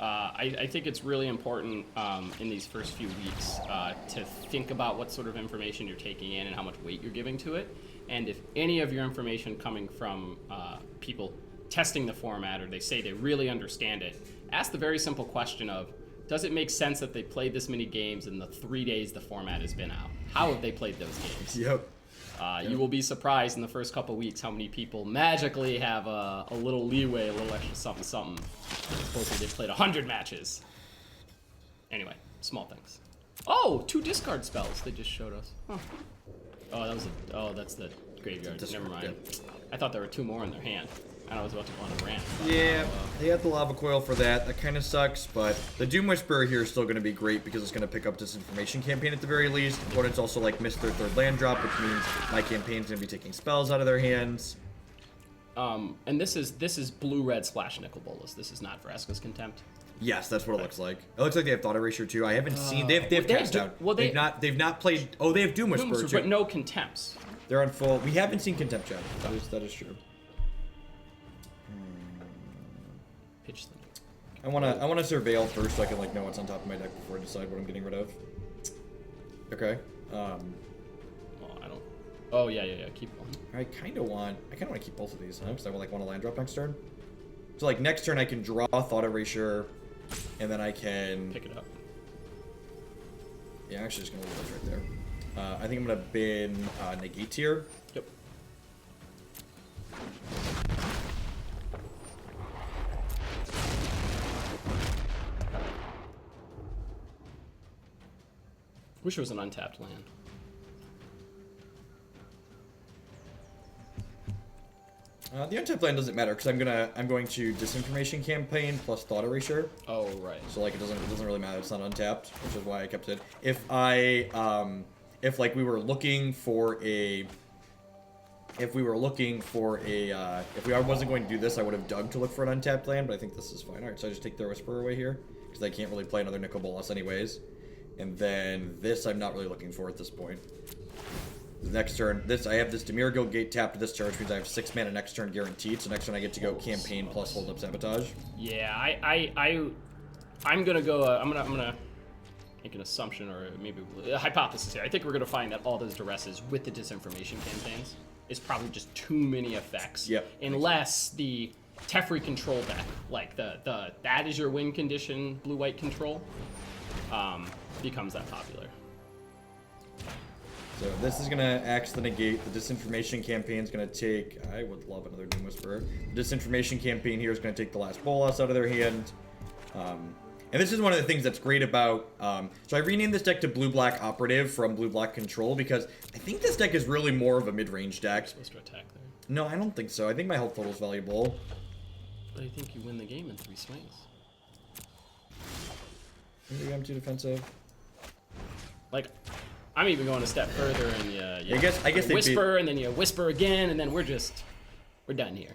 I think it's really important in these first few weeks to think about what sort of information you're taking in and how much weight you're giving to it. And if any of your information coming from people testing the format, or they say they really understand it, ask the very simple question of, does it make sense that they played this many games in the 3 days the format has been out? How have they played those games? Yep. You will be surprised in the first couple weeks how many people magically have a little leeway, a little extra something. Supposedly they've played 100 matches. Anyway, small things. Oh, 2 discard spells they just showed us. Huh. Oh, that's the graveyard. Never mind. I thought there were 2 more in their hand. I was about to go on a rant. Yeah, they had the lava coil for that. That kind of sucks, but the Doom Whisperer here is still going to be great because it's going to pick up Disinformation Campaign at the very least. Opponents also like missed their third land drop, which means my campaign's going to be taking spells out of their hands. And this is blue-red splash nickel bolas. This is not Vraska's Contempt. Yes, that's what it looks like. It looks like they have Thought Erasure too. I haven't seen. They've cast out. Well, they've not played. Oh, they have Doom Whisperer too. But no Contempts. They're on full. We haven't seen Contempt yet. That is true. Pitch them. I wanna surveil first so I can like know what's on top of my deck before I decide what I'm getting rid of. Okay. Well, I don't. Oh yeah. Keep one. I kind of want to keep both of these, huh? Because I want a land drop next turn. So like next turn I can draw Thought Erasure, and then I can Pick it up. Yeah, actually just gonna leave those right there. I think I'm gonna bin Negate here. Yep. Wish it was an untapped land. The untapped land doesn't matter because I'm going to Disinformation Campaign plus Thought Erasure. Oh right. So like it doesn't really matter. It's not untapped, which is why I kept it. If like we were looking for a if I wasn't going to do this, I would have dug to look for an untapped land, but I think this is fine. All right, so I just take their Whisperer away here because I can't really play another Nicol Bolas anyways. And then this I'm not really looking for at this point. The next turn, I have this Dimir Guildgate tapped to this turn, which means I have 6 mana next turn guaranteed. So next turn I get to go campaign plus hold up sabotage. Yeah, I'm gonna go. I'm gonna make an assumption or maybe a hypothesis here. I think we're gonna find that all those Duresses with the Disinformation campaigns is probably just too many effects. Yep. Unless the Teferi control deck, like the that is your win condition blue-white control, becomes that popular. So this is gonna axe the negate. The Disinformation Campaign is gonna take. I would love another Doom Whisperer. The Disinformation Campaign here is gonna take the last Bolas out of their hand. And this is one of the things that's great about. So I renamed this deck to Blue-Black Operative from Blue-Black Control because I think this deck is really more of a mid-range deck. Supposed to attack there. No, I don't think so. I think my health total is valuable. But I think you win the game in 3 swings. Maybe I'm too defensive. Like, I'm even going a step further, and you I guess they whisper, and then you whisper again, and then we're done here.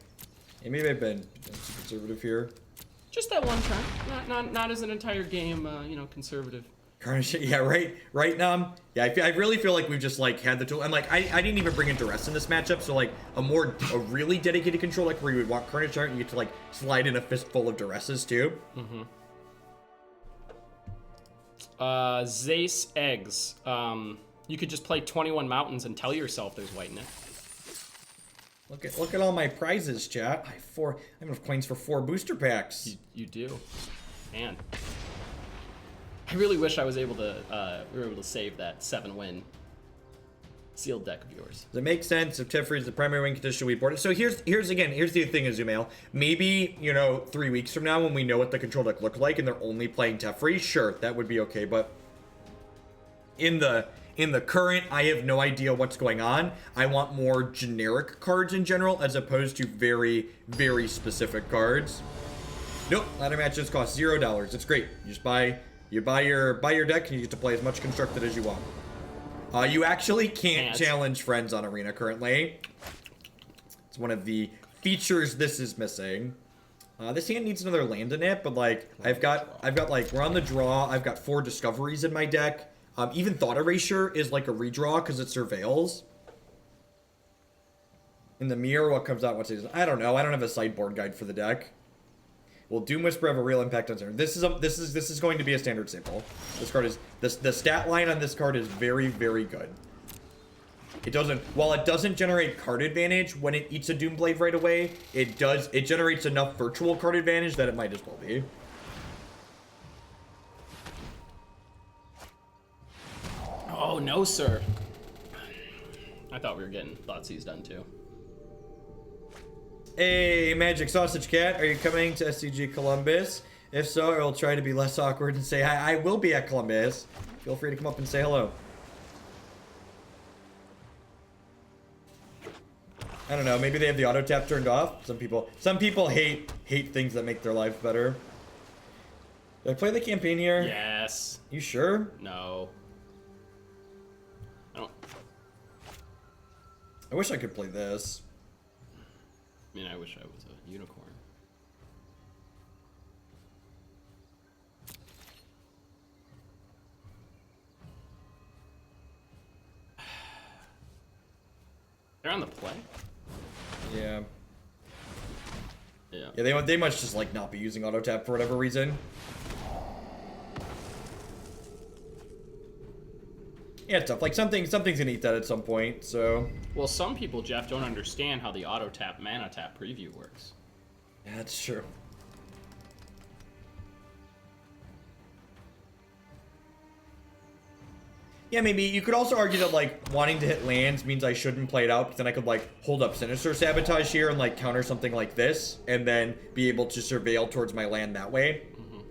Yeah, maybe I've been too conservative here. Just that one turn, not as an entire game, conservative. Carnage, yeah, right now, yeah, I really feel like we've just like had the tool, and like I didn't even bring in Duress in this matchup, so like a really dedicated control, like where you would want Carnage Art, and you get to like slide in a fistful of Duresses too. Mm-hmm. Zace eggs. You could just play 21 mountains and tell yourself there's white in it. Look at all my prizes, chat. I have enough coins for 4 booster packs. You do, man. I really wish I was able to. We were able to save that 7-win sealed deck of yours. Does it make sense if Teferi is the primary win condition we boarded? So here's the thing, Azumail. Maybe 3 weeks from now when we know what the control deck looked like and they're only playing Teferi, sure, that would be okay. But in the current, I have no idea what's going on. I want more generic cards in general as opposed to very, very specific cards. Nope, ladder matches cost $0. It's great. You just buy your deck and you get to play as much constructed as you want. You actually can't challenge friends on Arena currently. It's one of the features this is missing. This hand needs another land in it, but like I've got like we're on the draw. I've got 4 discoveries in my deck. Even Thought Erasure is like a redraw because it surveils. In the mirror, what comes out? What's it? I don't know. I don't have a sideboard guide for the deck. Will Doom Whisperer have a real impact on turn? This is going to be a standard staple. This card is the stat line on this card is very, very good. While it doesn't generate card advantage when it eats a Doomblade right away, it generates enough virtual card advantage that it might as well be. Oh no, sir. I thought we were getting Thoughtseize done too. Hey, Magic Sausage Cat, are you coming to SCG Columbus? If so, I will try to be less awkward and say hi. I will be at Columbus. Feel free to come up and say hello. I don't know. Maybe they have the auto tap turned off. Some people hate things that make their lives better. Did I play the campaign here? Yes. You sure? No. I don't. I wish I could play this. I mean, I wish I was a unicorn. They're on the play? Yeah. Yeah. Yeah, they must just like not be using auto tap for whatever reason. Yeah, it's tough. Like something's gonna eat that at some point. So. Well, some people, Jeff, don't understand how the auto tap mana tap preview works. Yeah, that's true. Yeah, maybe you could also argue that like wanting to hit lands means I shouldn't play it out, because then I could like hold up Sinister Sabotage here and like counter something like this, and then be able to surveil towards my land that way. Mm-hmm.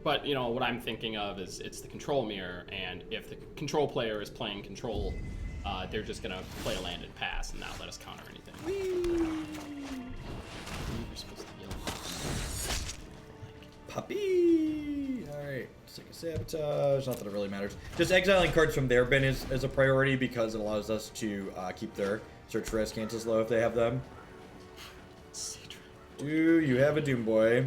But you know what I'm thinking of is it's the control mirror, and if the control player is playing control, they're just gonna play a land and pass and not let us counter anything. You're supposed to yell. Puppy! Alright, let's take a Sabotage. Not that it really matters. Just exiling cards from their bin is a priority, because it allows us to keep their search for cancels low if they have them. Do you have a Doom Boy?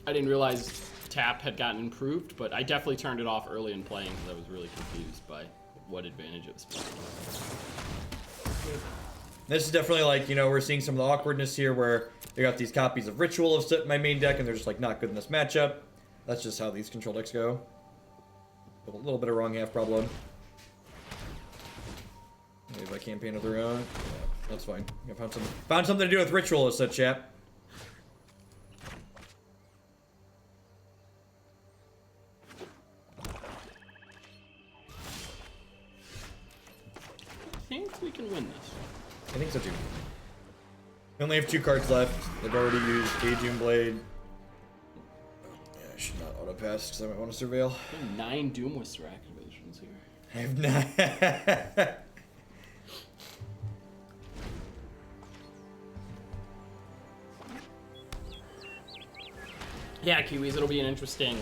I didn't realize tap had gotten improved, but I definitely turned it off early in playing because I was really confused by what advantage it was playing. This is definitely like, you know, we're seeing some of the awkwardness here where they got these copies of Ritual of Soot in my main deck and they're just like not good in this matchup. That's just how these control decks go. A little bit of wrong half problem. Maybe I campaign of their own. Yeah, that's fine. I found something to do with Ritual of Soot, chap. I think we can win this. I think so too. We only have 2 cards left. They've already used a Doom Blade. Yeah, I should not auto pass because I might want to surveil. 9 Doom Whisper activations here. I have 9. Yeah, Kiwis, it'll be an interesting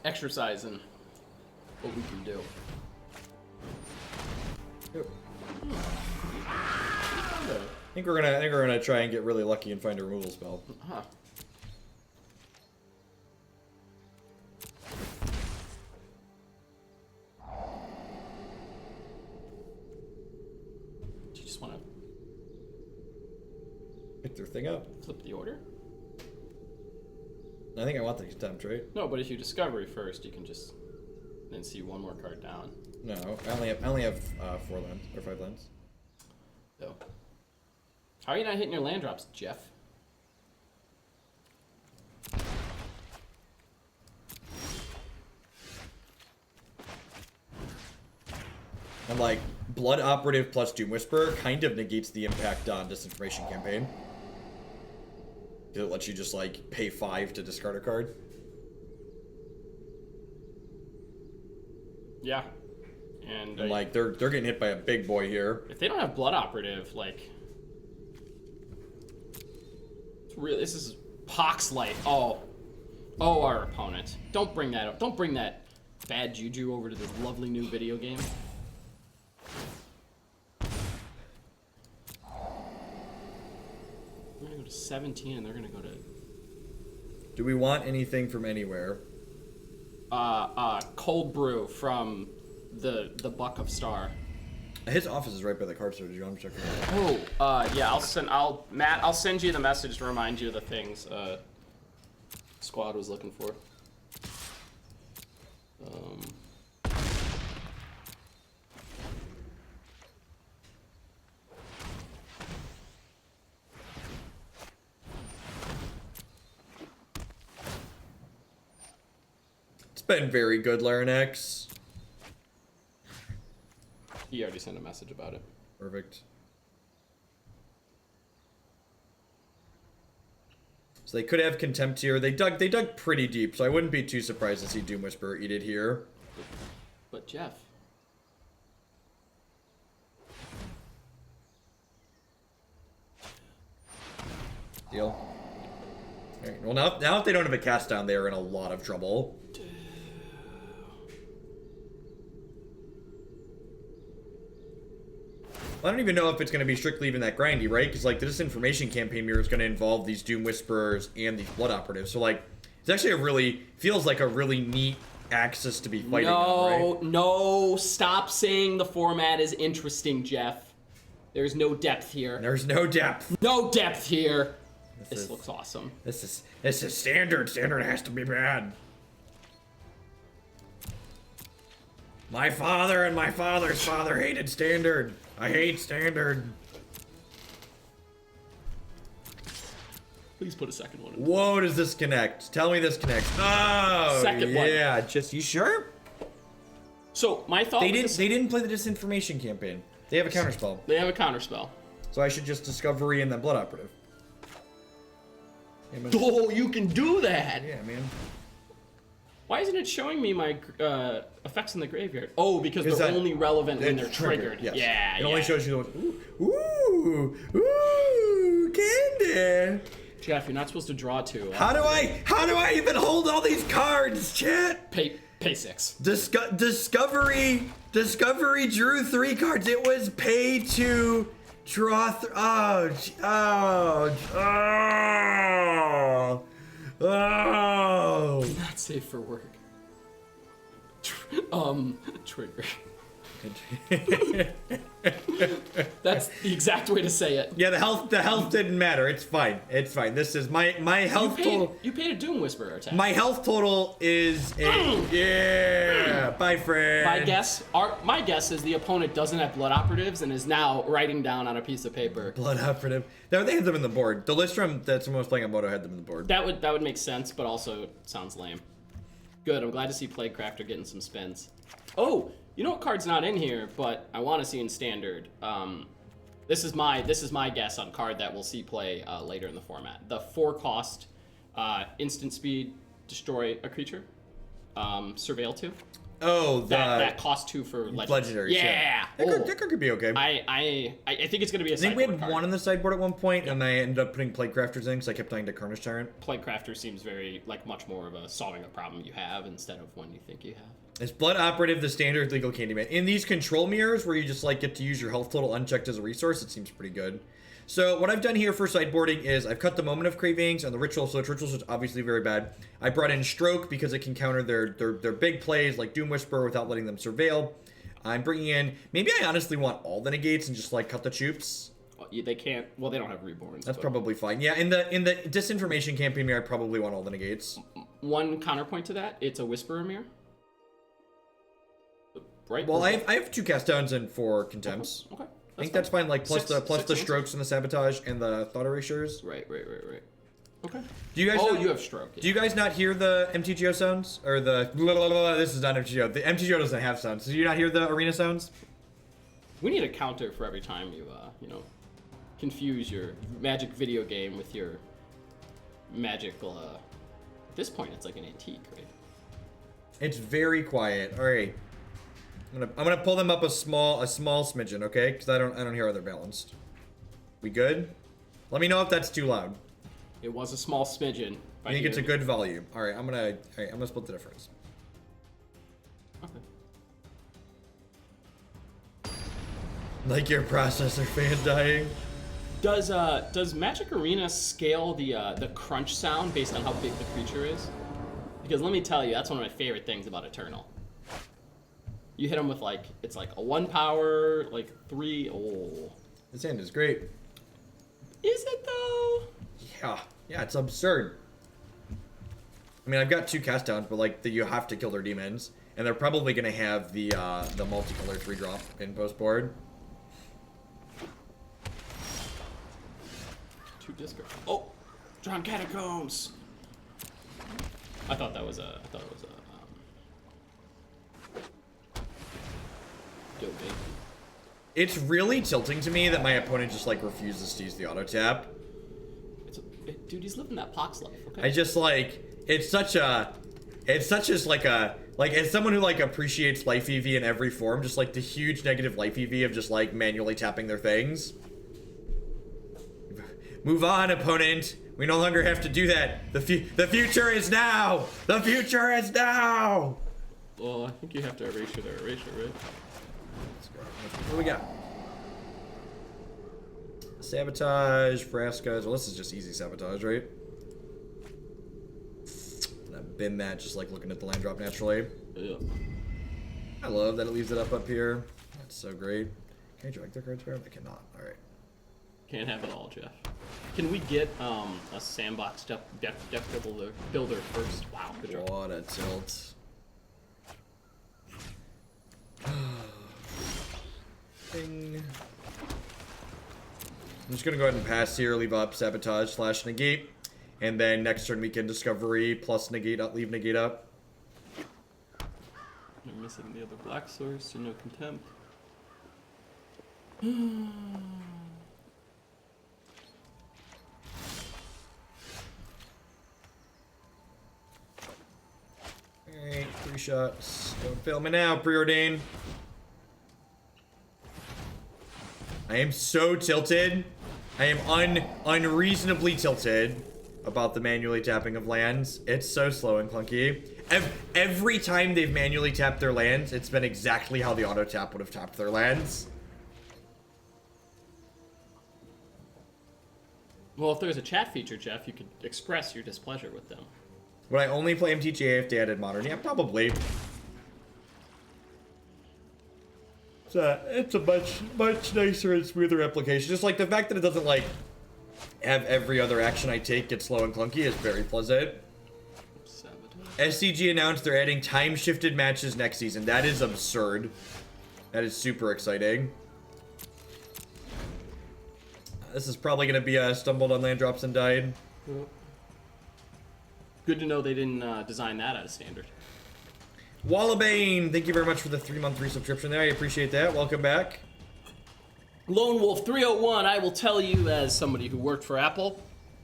exercise in what we can do. Yep. I think we're gonna try and get really lucky and find a removal spell. Huh. Do you just want to Pick their thing up. flip the order? I think I want the Contempt, right? No, but if you discovery first, you can just then see one more card down. No, I only have 4 lands or 5 lands. So, how are you not hitting your land drops, Jeff? And like Blood Operative plus Doom Whisper kind of negates the impact on Disinformation Campaign. It lets you just like pay 5 to discard a card. Yeah. And like they're getting hit by a big boy here. if they don't have Blood Operative, like it's really, this is Pox Light. Oh, our opponent. Don't bring that up. Don't bring that bad juju over to this lovely new video game. We're gonna go to 17, and they're gonna go to Do we want anything from anywhere? cold brew from the Buck of Star. His office is right by the card store. Did you want to check it out? Oh, yeah. I'll send you the message to remind you of the things Squad was looking for. It's been very good, Larinax. He already sent a message about it. Perfect. So they could have Contempt here. They dug pretty deep, so I wouldn't be too surprised to see Doom Whisperer eat it here. But Jeff. Deal. Alright, well now if they don't have a cast down, they are in a lot of trouble. I don't even know if it's going to be strictly even that grindy, right? Because, like, the Disinformation Campaign mirror is going to involve these Doom Whisperers and these Blood Operatives. So, like, it's actually feels like a really neat axis to be fighting on, right? No, stop saying the format is interesting, Jeff. There's no depth here. There's no depth. No depth here. This looks awesome. This is standard. Standard has to be bad. My father and my father's father hated standard. I hate standard. Please put a second one in. Whoa, does this connect? Tell me this connects. Oh, Second one. Yeah, just you sure? So my thought. They didn't play the Disinformation Campaign. They have a counterspell. They have a counterspell. So I should just Discovery and then Blood Operative. Yeah, Oh, you can do that. yeah, man. Why isn't it showing me my effects in the graveyard? Oh, because Is they're that- only relevant when It's they're triggered. yes. Yeah, It only shows you the ones. Ooh, candy. Jeff, you're not supposed to draw two. How do I even hold all these cards, chat? Pay 6. Discovery drew 3 cards. It was pay to draw. Oh. Not safe for work. Trigger. That's the exact way to say it. Yeah, the health didn't matter. It's fine. It's fine. This is my health total. You paid a Doom Whisperer attack. My health total is yeah. Bye, friend. My guess is the opponent doesn't have Blood Operatives and is now writing down on a piece of paper. Blood Operative. No, they had them in the board. The list from that someone was playing on Moto had them in the board. That would make sense, but also sounds lame. Good. I'm glad to see Plaguecrafter getting some spins. Oh, you know what card's not in here, but I want to see in Standard. This is my guess on card that we'll see play later in the format. The 4-cost instant speed destroy a creature. Surveil 2. Oh, That cost 2 for legendaries. Yeah. That card could be okay. I think it's gonna be a I think we sideboard had card. one on the sideboard at one point, and I ended up putting Plaguecrafters in because I kept dying to Carnage Tyrant. Plaguecrafter seems very much more of a solving a problem you have instead of one you think you have. Is Blood Operative the standard legal Candyman? In these control mirrors where you just like get to use your health total unchecked as a resource, it seems pretty good. So what I've done here for sideboarding is I've cut the Moment of Cravings and the Ritual of Soot. Ritual of Soot's obviously very bad. I brought in Stroke because it can counter their big plays like Doom Whisperer without letting them surveil. I'm bringing in, maybe I honestly want all the negates and just like cut the Chups. They can't. Well, they don't have reborns. That's but probably fine. Yeah, in the Disinformation Campaign mirror, I probably want all the negates. one counterpoint to that. It's a Whisperer mirror. Right. Well, I have 2 cast downs and 4 contempts. Okay. I think that's fine. Like plus Six the answers. strokes and the sabotage and the thought erasures. Right. Okay. Do you guys? You have Stroke. Yeah. Do you guys not hear the MTGO sounds or the? This is not MTGO. The MTGO doesn't have sounds. Do you not hear the arena sounds? We need a counter for every time you confuse your Magic video game with your magical. At this point, it's like an antique, right? It's very quiet. All right. I'm gonna pull them up a small smidgen, okay? Because I don't hear how they're balanced. We good? Let me know if that's too loud. It was a small smidgen. I think it's a good volume. All right, I'm gonna split the difference. Okay. Like your processor fan dying. Does Magic Arena scale the crunch sound based on how big the creature is? Because let me tell you, that's one of my favorite things about Eternal. You hit them with it's like a 1 power, 3. Oh. This hand is great. Is it though? Yeah, it's absurd. I mean, I've got 2 cast downs, but you have to kill their demons, and they're probably gonna have the multicolored 3-drop in post board. 2 discard. Oh, Drowned Catacombs. I thought it was a. Guildgate. It's really tilting to me that my opponent just refuses to use the auto tap. Dude, he's living that pox life. Okay. I just like it's such just like as someone who like appreciates life EV in every form, just like the huge negative life EV of just like manually tapping their things. Move on, opponent. We no longer have to do that. The future is now. The future is now. Well, I think you have to erasure their erasure, right? Let's go. What do we got? Sabotage, Vraska. Well, this is just easy sabotage, right? I've been that just like looking at the land drop naturally. Yeah. I love that it leaves it up here. That's so great. Can I drag their cards here? I cannot. All right. Can't have it all, Jeff. Can we get a sandbox deck builder first? Wow, good job. What a tilt. Ding. I'm just gonna go ahead and pass here, leave up Sabotage / Negate, and then next turn we can Discovery plus Negate up, leave Negate up. You're missing the other black source, so no Contempt. Alright, 3 shots. Don't fail me now, Preordain. I am so tilted. I am unreasonably tilted about the manually tapping of lands. It's so slow and clunky. Every time they've manually tapped their lands, it's been exactly how the auto tap would have tapped their lands. Well, if there's a chat feature, Jeff, you could express your displeasure with them. Would I only play MTGA if they added Modern? Yeah, probably. It's a much nicer and smoother application. Just like the fact that it doesn't like have every other action I take get slow and clunky is very pleasant. SCG announced they're adding time-shifted matches next season. That is absurd. That is super exciting. This is probably going to be stumbled on land drops and died. Good to know they didn't design that out of standard. Wallabane, thank you very much for the 3-month resubscription there. I appreciate that. Welcome back. Lone Wolf 301, I will tell you as somebody who worked for Apple,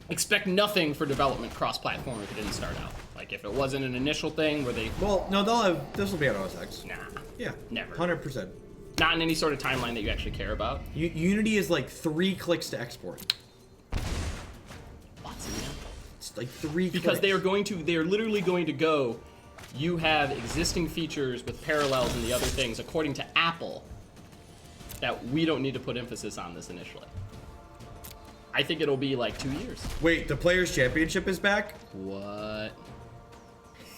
expect nothing for development cross-platform if it didn't start out. Like if it wasn't an initial thing where they... Well, no, this will be on OS X. Nah. Yeah. Never. 100%. Not in any sort of timeline that you actually care about. Unity is like 3 clicks to export. Lots of them. It's like 3 Because clicks. they are literally going to go, you have existing features with parallels and the other things, according to Apple, that we don't need to put emphasis on this initially. I think it'll be like 2 years. Wait, the Players' Championship is back? What?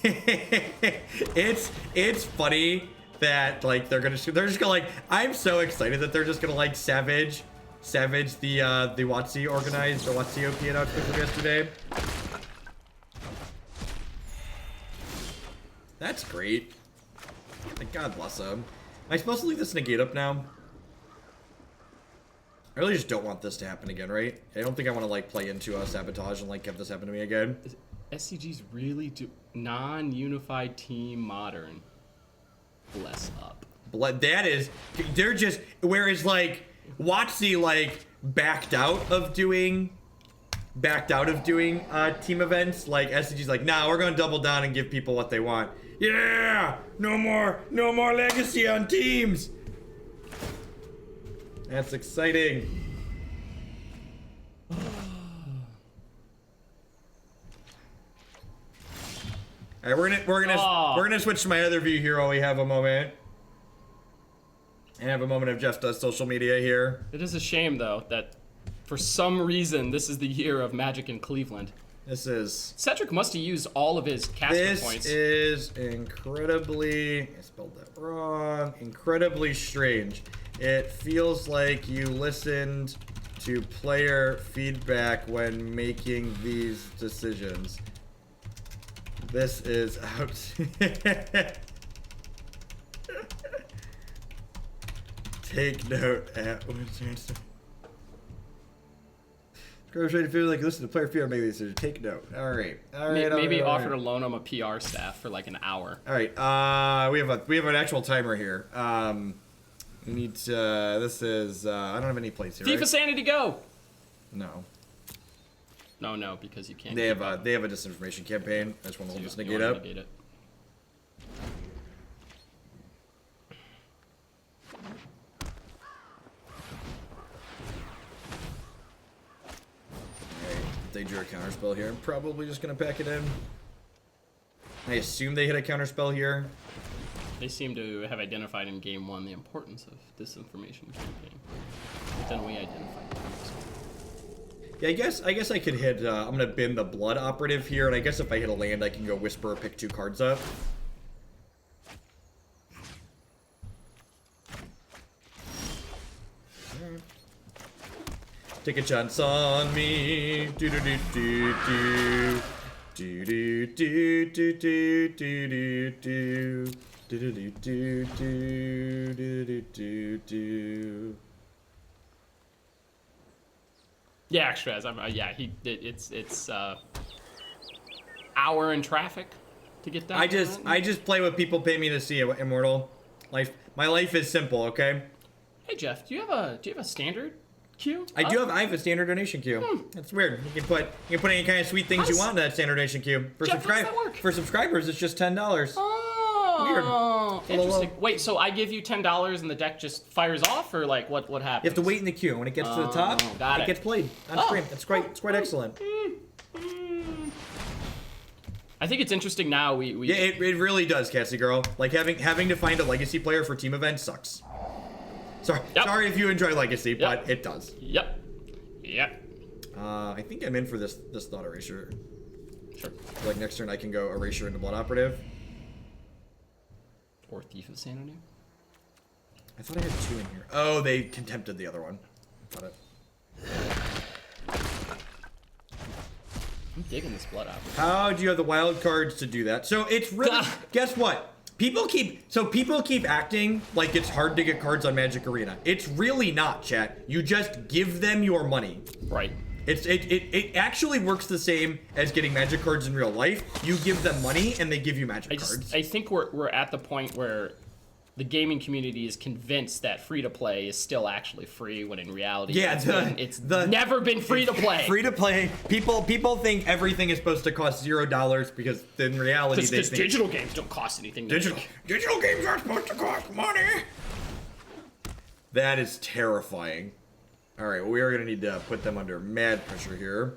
it's funny that like they're just gonna like I'm so excited that they're just gonna like savage the WotC organized or WotC OP announcement from yesterday. That's great. Like, God bless them. Am I supposed to leave this Negate up now? I really just don't want this to happen again, right? I don't think I want to like play into Sabotage and like have this happen to me again. SCG's really do non-unified team modern. Bless up. That is, they're just, whereas like WotC like backed out of doing team events, like SCG's like, nah, we're gonna double down and give people what they want. Yeah, no more legacy on teams. That's exciting. All right, we're gonna switch to my other view here while we have a moment. And have a moment of Jeff does social media here. It is a shame though that for some reason this is the year of Magic in Cleveland. This is Cedric must have used all of his caster points. This is incredibly, I spelled that wrong, incredibly strange. It feels like you listened to player feedback when making these decisions. This is out. Take note at Gross ready to feel like listen to player feedback, maybe this is take note. Alright. Maybe offer to loan him a PR staff for like an hour. Alright, we have an actual timer here. We need to, this is, I don't have any plates here, Thief right? of Sanity, go! No. No, because you can't. They have a Disinformation Campaign. I just want to hold this Negate up. Negate it. They drew a counterspell here. I'm probably just gonna pack it in. I assume they hit a counterspell here. They seem to have identified in game 1 the importance of Disinformation Campaign. But then we identified the counterspell. Yeah, I guess I could hit. I'm gonna bin the Blood Operative here, and I guess if I hit a land, I can go Whisper or pick 2 cards up. Take a chance on me. Do do do do do. Do do do do do do do do. Do do do do do do do do. Yeah, extra as it's hour in traffic to get down. I just play what people pay me to see, Immortal. My life is simple, okay? Hey Jeff, do you have a standard queue? I have a standard donation queue. That's weird. You can put any kind of sweet things you want in that standard donation queue. For Jeff, how does that work? For subscribers, it's just $10. Oh, Weird. interesting. Wait, so I give you $10 and the deck just fires off, or like what happens? You have to wait in the queue. When it gets to the top, it gets played on stream. It's quite excellent. I think it's interesting now. Yeah, it really does, Cassie girl. Like having to find a legacy player for team events sucks. Sorry if you enjoy legacy, but it does. Yep. I think I'm in for this Thought Erasure. Sure. Like next turn I can go Erasure into Blood Operative. Or Thief of Sanity. I thought I had 2 in here. Oh, they contempted the other one. Got it. I'm digging this Blood Operative. How do you have the wild cards to do that? So it's really guess what? People keep acting like it's hard to get cards on Magic Arena. It's really not, chat. You just give them your money. Right. It actually works the same as getting Magic cards in real life. You give them money and they give you Magic cards. I think we're at the point where the gaming community is convinced that free to play is still actually free, when in reality, it's never been free to play. Free to play. People think everything is supposed to cost $0 because in reality they think digital games don't cost anything. Digital games aren't supposed to cost money. That is terrifying. All right, well, we are gonna need to put them under mad pressure here.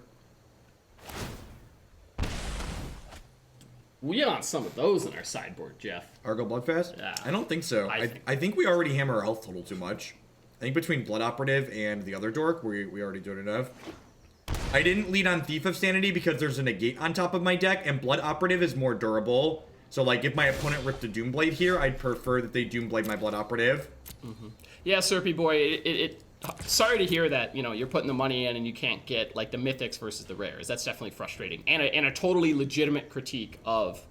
We want some of those in our sideboard, Jeff. Argo Bloodfast? Yeah. I don't think so. I think we already hammer our health total too much. I think between Blood Operative and the other dork, we already do it enough. I didn't lead on Thief of Sanity because there's a Negate on top of my deck, and Blood Operative is more durable. So, like, if my opponent ripped a Doomblade here, I'd prefer that they Doomblade my Blood Operative. Mm-hmm. Yeah, Serpy boy, sorry to hear that, you're putting the money in and you can't get, like, the mythics versus the rares. That's definitely frustrating. And a totally legitimate critique of,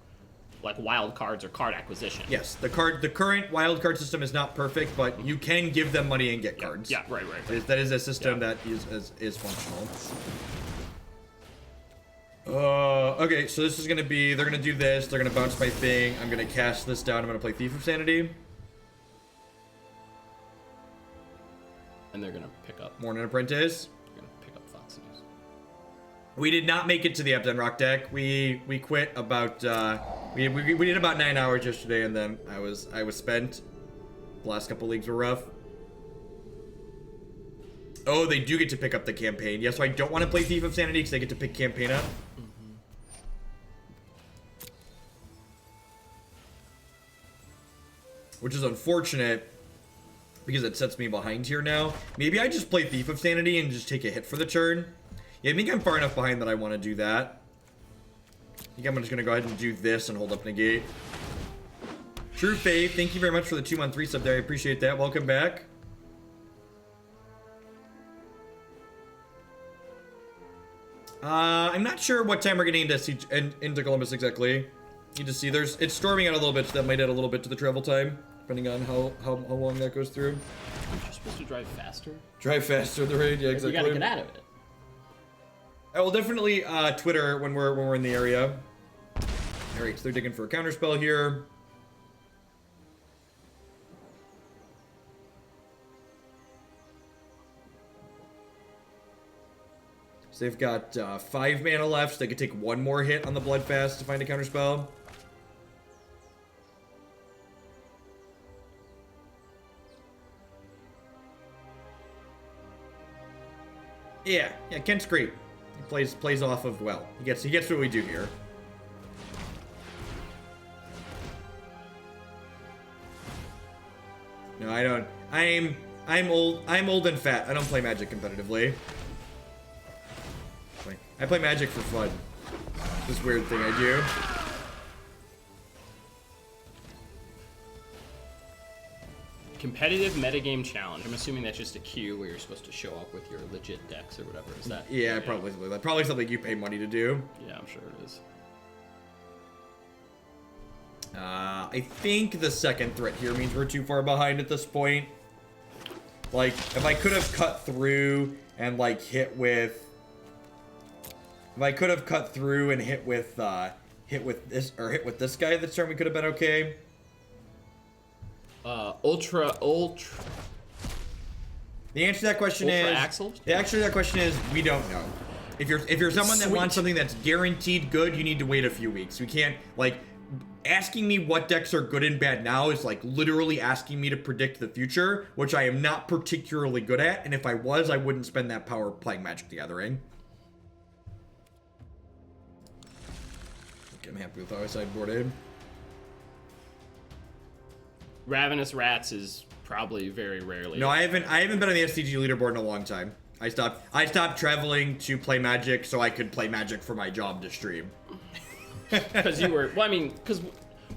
like, wild cards or card acquisition. Yes, the current wild card system is not perfect, but you can give them money and get cards. Yeah, right. That is a system that is functional. Okay, so this is gonna be, they're gonna do this, they're gonna bounce my thing, I'm gonna cast this down, I'm gonna play Thief of Sanity. And they're gonna pick up. Morning Apprentice. They're gonna pick up Fox News. We did not make it to the Ebden Rock deck. We quit about we did about 9 hours yesterday, and then I was spent. The last couple leagues were rough. Oh, they do get to pick up the campaign. Yeah, so I don't want to play Thief of Sanity because they get to pick campaign up. Which is unfortunate, because it sets me behind here now. Maybe I just play Thief of Sanity and just take a hit for the turn. Yeah, I think I'm far enough behind that I want to do that. I think I'm just going to go ahead and do this and hold up Negate. True Faith, thank you very much for the 2-month resub there. I appreciate that. Welcome back. I'm not sure what time we're getting into Columbus exactly. Need to see. It's storming out a little bit, so that might add a little bit to the travel time, depending on how long that goes through. Aren't you supposed to drive faster? Drive faster the raid, yeah, exactly. You gotta get out of it. I will definitely Twitter when we're in the area. Alright, so they're digging for a counterspell here. So they've got 5 mana left, so they could take 1 more hit on the Bloodfast to find a counterspell. Yeah, Kent's great. He plays off of well. He gets what we do here. No, I don't. I'm old and fat. I don't play Magic competitively. I play Magic for fun. This weird thing I do. Competitive metagame challenge. I'm assuming that's just a queue where you're supposed to show up with your legit decks or whatever. Is that? Yeah, probably something you pay money to do. Yeah, I'm sure it is. I think the second threat here means we're too far behind at this point. Like, if I could have cut through and like hit with this guy this turn, we could have been okay. Ultra. The answer to that question Ultra is Axel? The answer to that question is we don't know. If you're someone that Sweet. wants something that's guaranteed good, you need to wait a few weeks. We can't like asking me what decks are good and bad now is like literally asking me to predict the future, which I am not particularly good at, and if I was, I wouldn't spend that power playing Magic the Gathering. Okay, I'm happy with how I sideboarded. Ravenous Rats is probably very rarely. No, I haven't been on the SCG leaderboard in a long time. I stopped traveling to play Magic so I could play Magic for my job to stream. Because you were, well, I mean, because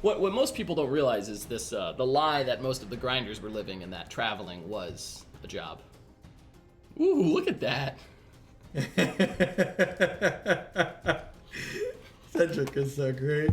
what most people don't realize is this, the lie that most of the grinders were living in, that traveling was a job. Ooh, look at that. Cedric is so great.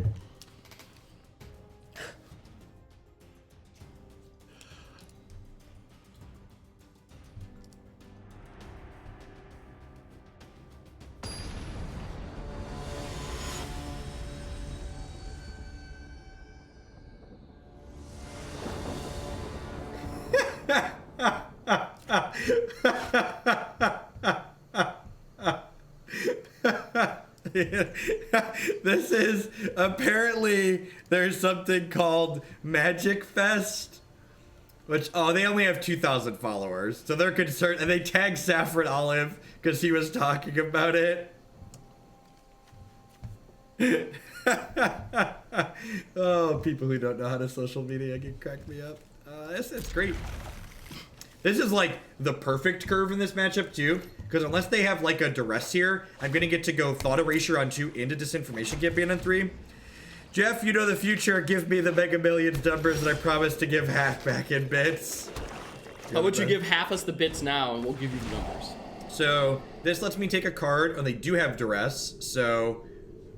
This is apparently there's something called Magic Fest, which they only have 2,000 followers, so they're concerned, and they tag Saffron Olive because he was talking about it. Oh, people who don't know how to social media can crack me up. It's great. This is like the perfect curve in this matchup too, because unless they have like a Duress here, I'm gonna get to go Thought Erasure on 2 into Disinformation Campaign on 3. Jeff, you know the future. Give me the Mega Millions numbers that I promised to give half back in bits. How would you give half us the bits now, and we'll give you the numbers? So this lets me take a card, and they do have Duress. So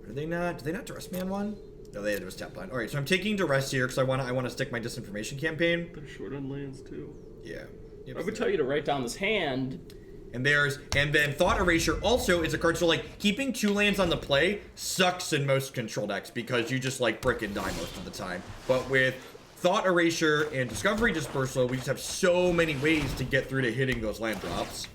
are they not? Do they not Duress Man one? No, they had Duress tap line. All right, so I'm taking Duress here because I want to stick my Disinformation Campaign. They're short on lands too. Yeah. Yep, I would tell you to write down this hand. And then Thought Erasure also is a card, so like keeping 2 lands on the play sucks in most control decks because you just like brick and die most of the time. But with Thought Erasure and Discovery Dispersal, we just have so many ways to get through to hitting those land drops.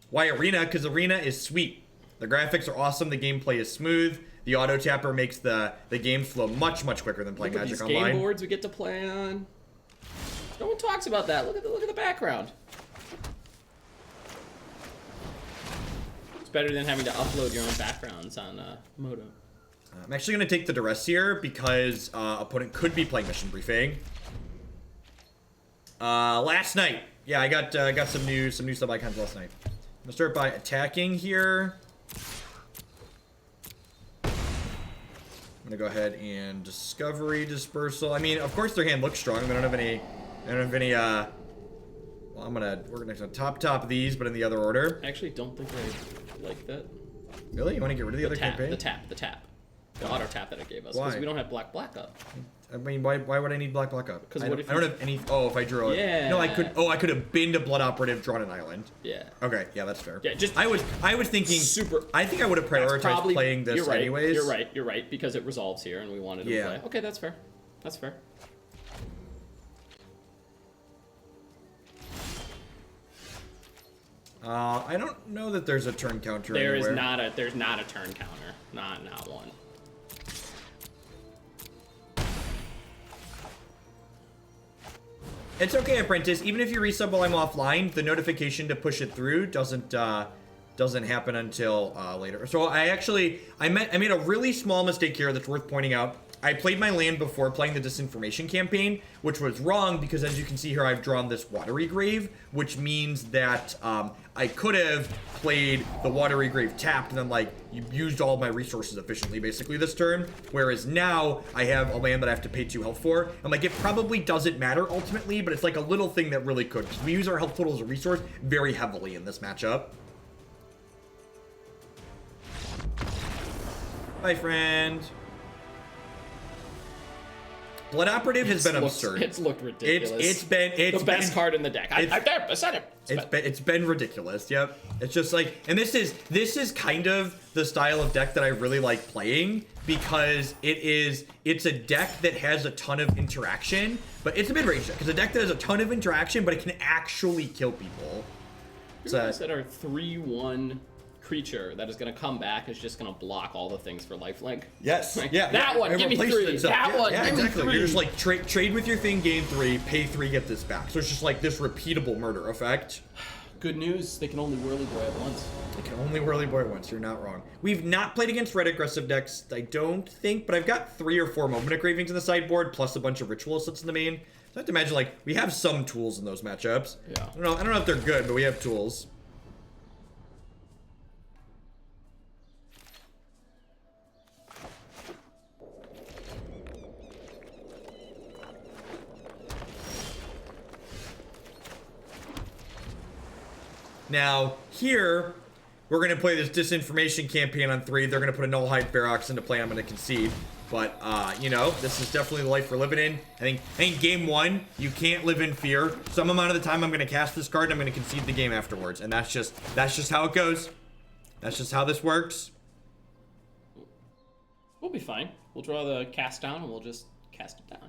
Why Arena? Because Arena is sweet. The graphics are awesome, the gameplay is smooth, the auto tapper makes the game flow much quicker than playing Magic Online. Game boards we get to play on. No one talks about that. Look at the background. It's better than having to upload your own backgrounds on Moto. I'm actually going to take the Duress here because opponent could be playing Mission Briefing. Last night. Yeah, I got some new sub icons last night. I'm going to start by attacking here. I'm going to go ahead and Discovery Dispersal. I mean, of course their hand looks strong. I don't have any well, we're gonna top these, but in the other order. I actually don't think I like that. Really? You want to get rid of the other campaign? The tap. The auto tap that it gave us. Why? Because we don't have black up. I mean, why would I need black up? Because I don't have any. Oh, if I drew it. Yeah. No, I could. Oh, I could have been to Blood Operative, drawn an island. Yeah. Okay, yeah, that's fair. Yeah, just I was thinking. super. I think I would have prioritized playing this you're right, anyways. You're right, because it resolves here, and we wanted to play. Okay, that's fair. That's fair. I don't know that there's a turn counter There's anywhere. not a turn counter. Not one. It's okay, Apprentice. Even if you resub while I'm offline, the notification to push it through doesn't happen until later. So I made a really small mistake here that's worth pointing out. I played my land before playing the Disinformation Campaign, which was wrong because, as you can see here, I've drawn this Watery Grave, which means that I could have played the Watery Grave tapped and then, like, used all my resources efficiently, basically, this turn. Whereas now, I have a land that I have to pay 2 health for. I'm like, it probably doesn't matter ultimately, but it's like a little thing that really could. Because we use our health total as a resource very heavily in this matchup. Bye, friend. Blood Operative has been absurd. It's looked ridiculous. It's been the best card in the deck. I said it. It's been ridiculous. Yep. It's just like, and this is kind of the style of deck that I really like playing because it's a deck that has a ton of interaction, but it's a mid-range deck. It's a deck that has a ton of interaction, but it can actually kill people. So that our 3/1 creature that is going to come back is just going to block all the things for lifelink. Yes. Like, Yeah. that one, give me 3. That one, yeah, give me exactly. 3. You're just like trade with your thing, gain 3, pay 3, get this back. So it's just like this repeatable murder effect. Good news, they can only whirly boy at once. They can only whirly boy once. You're not wrong. We've not played against red aggressive decks, I don't think, but I've got 3 or 4 Moment of Cravings in the sideboard, plus a bunch of Ritual of Soots in the main. So I have to imagine, like, we have some tools in those matchups. Yeah. I don't know if they're good, but we have tools. Now, here, we're going to play this Disinformation Campaign on 3. They're going to put a Nullhide Ferox into play. I'm going to concede. But, you know, this is definitely the life we're living in. I think game 1, you can't live in fear. Some amount of the time I'm going to cast this card and I'm going to concede the game afterwards. And that's just how it goes. That's just how this works. We'll be fine. We'll draw the cast down and we'll just cast it down.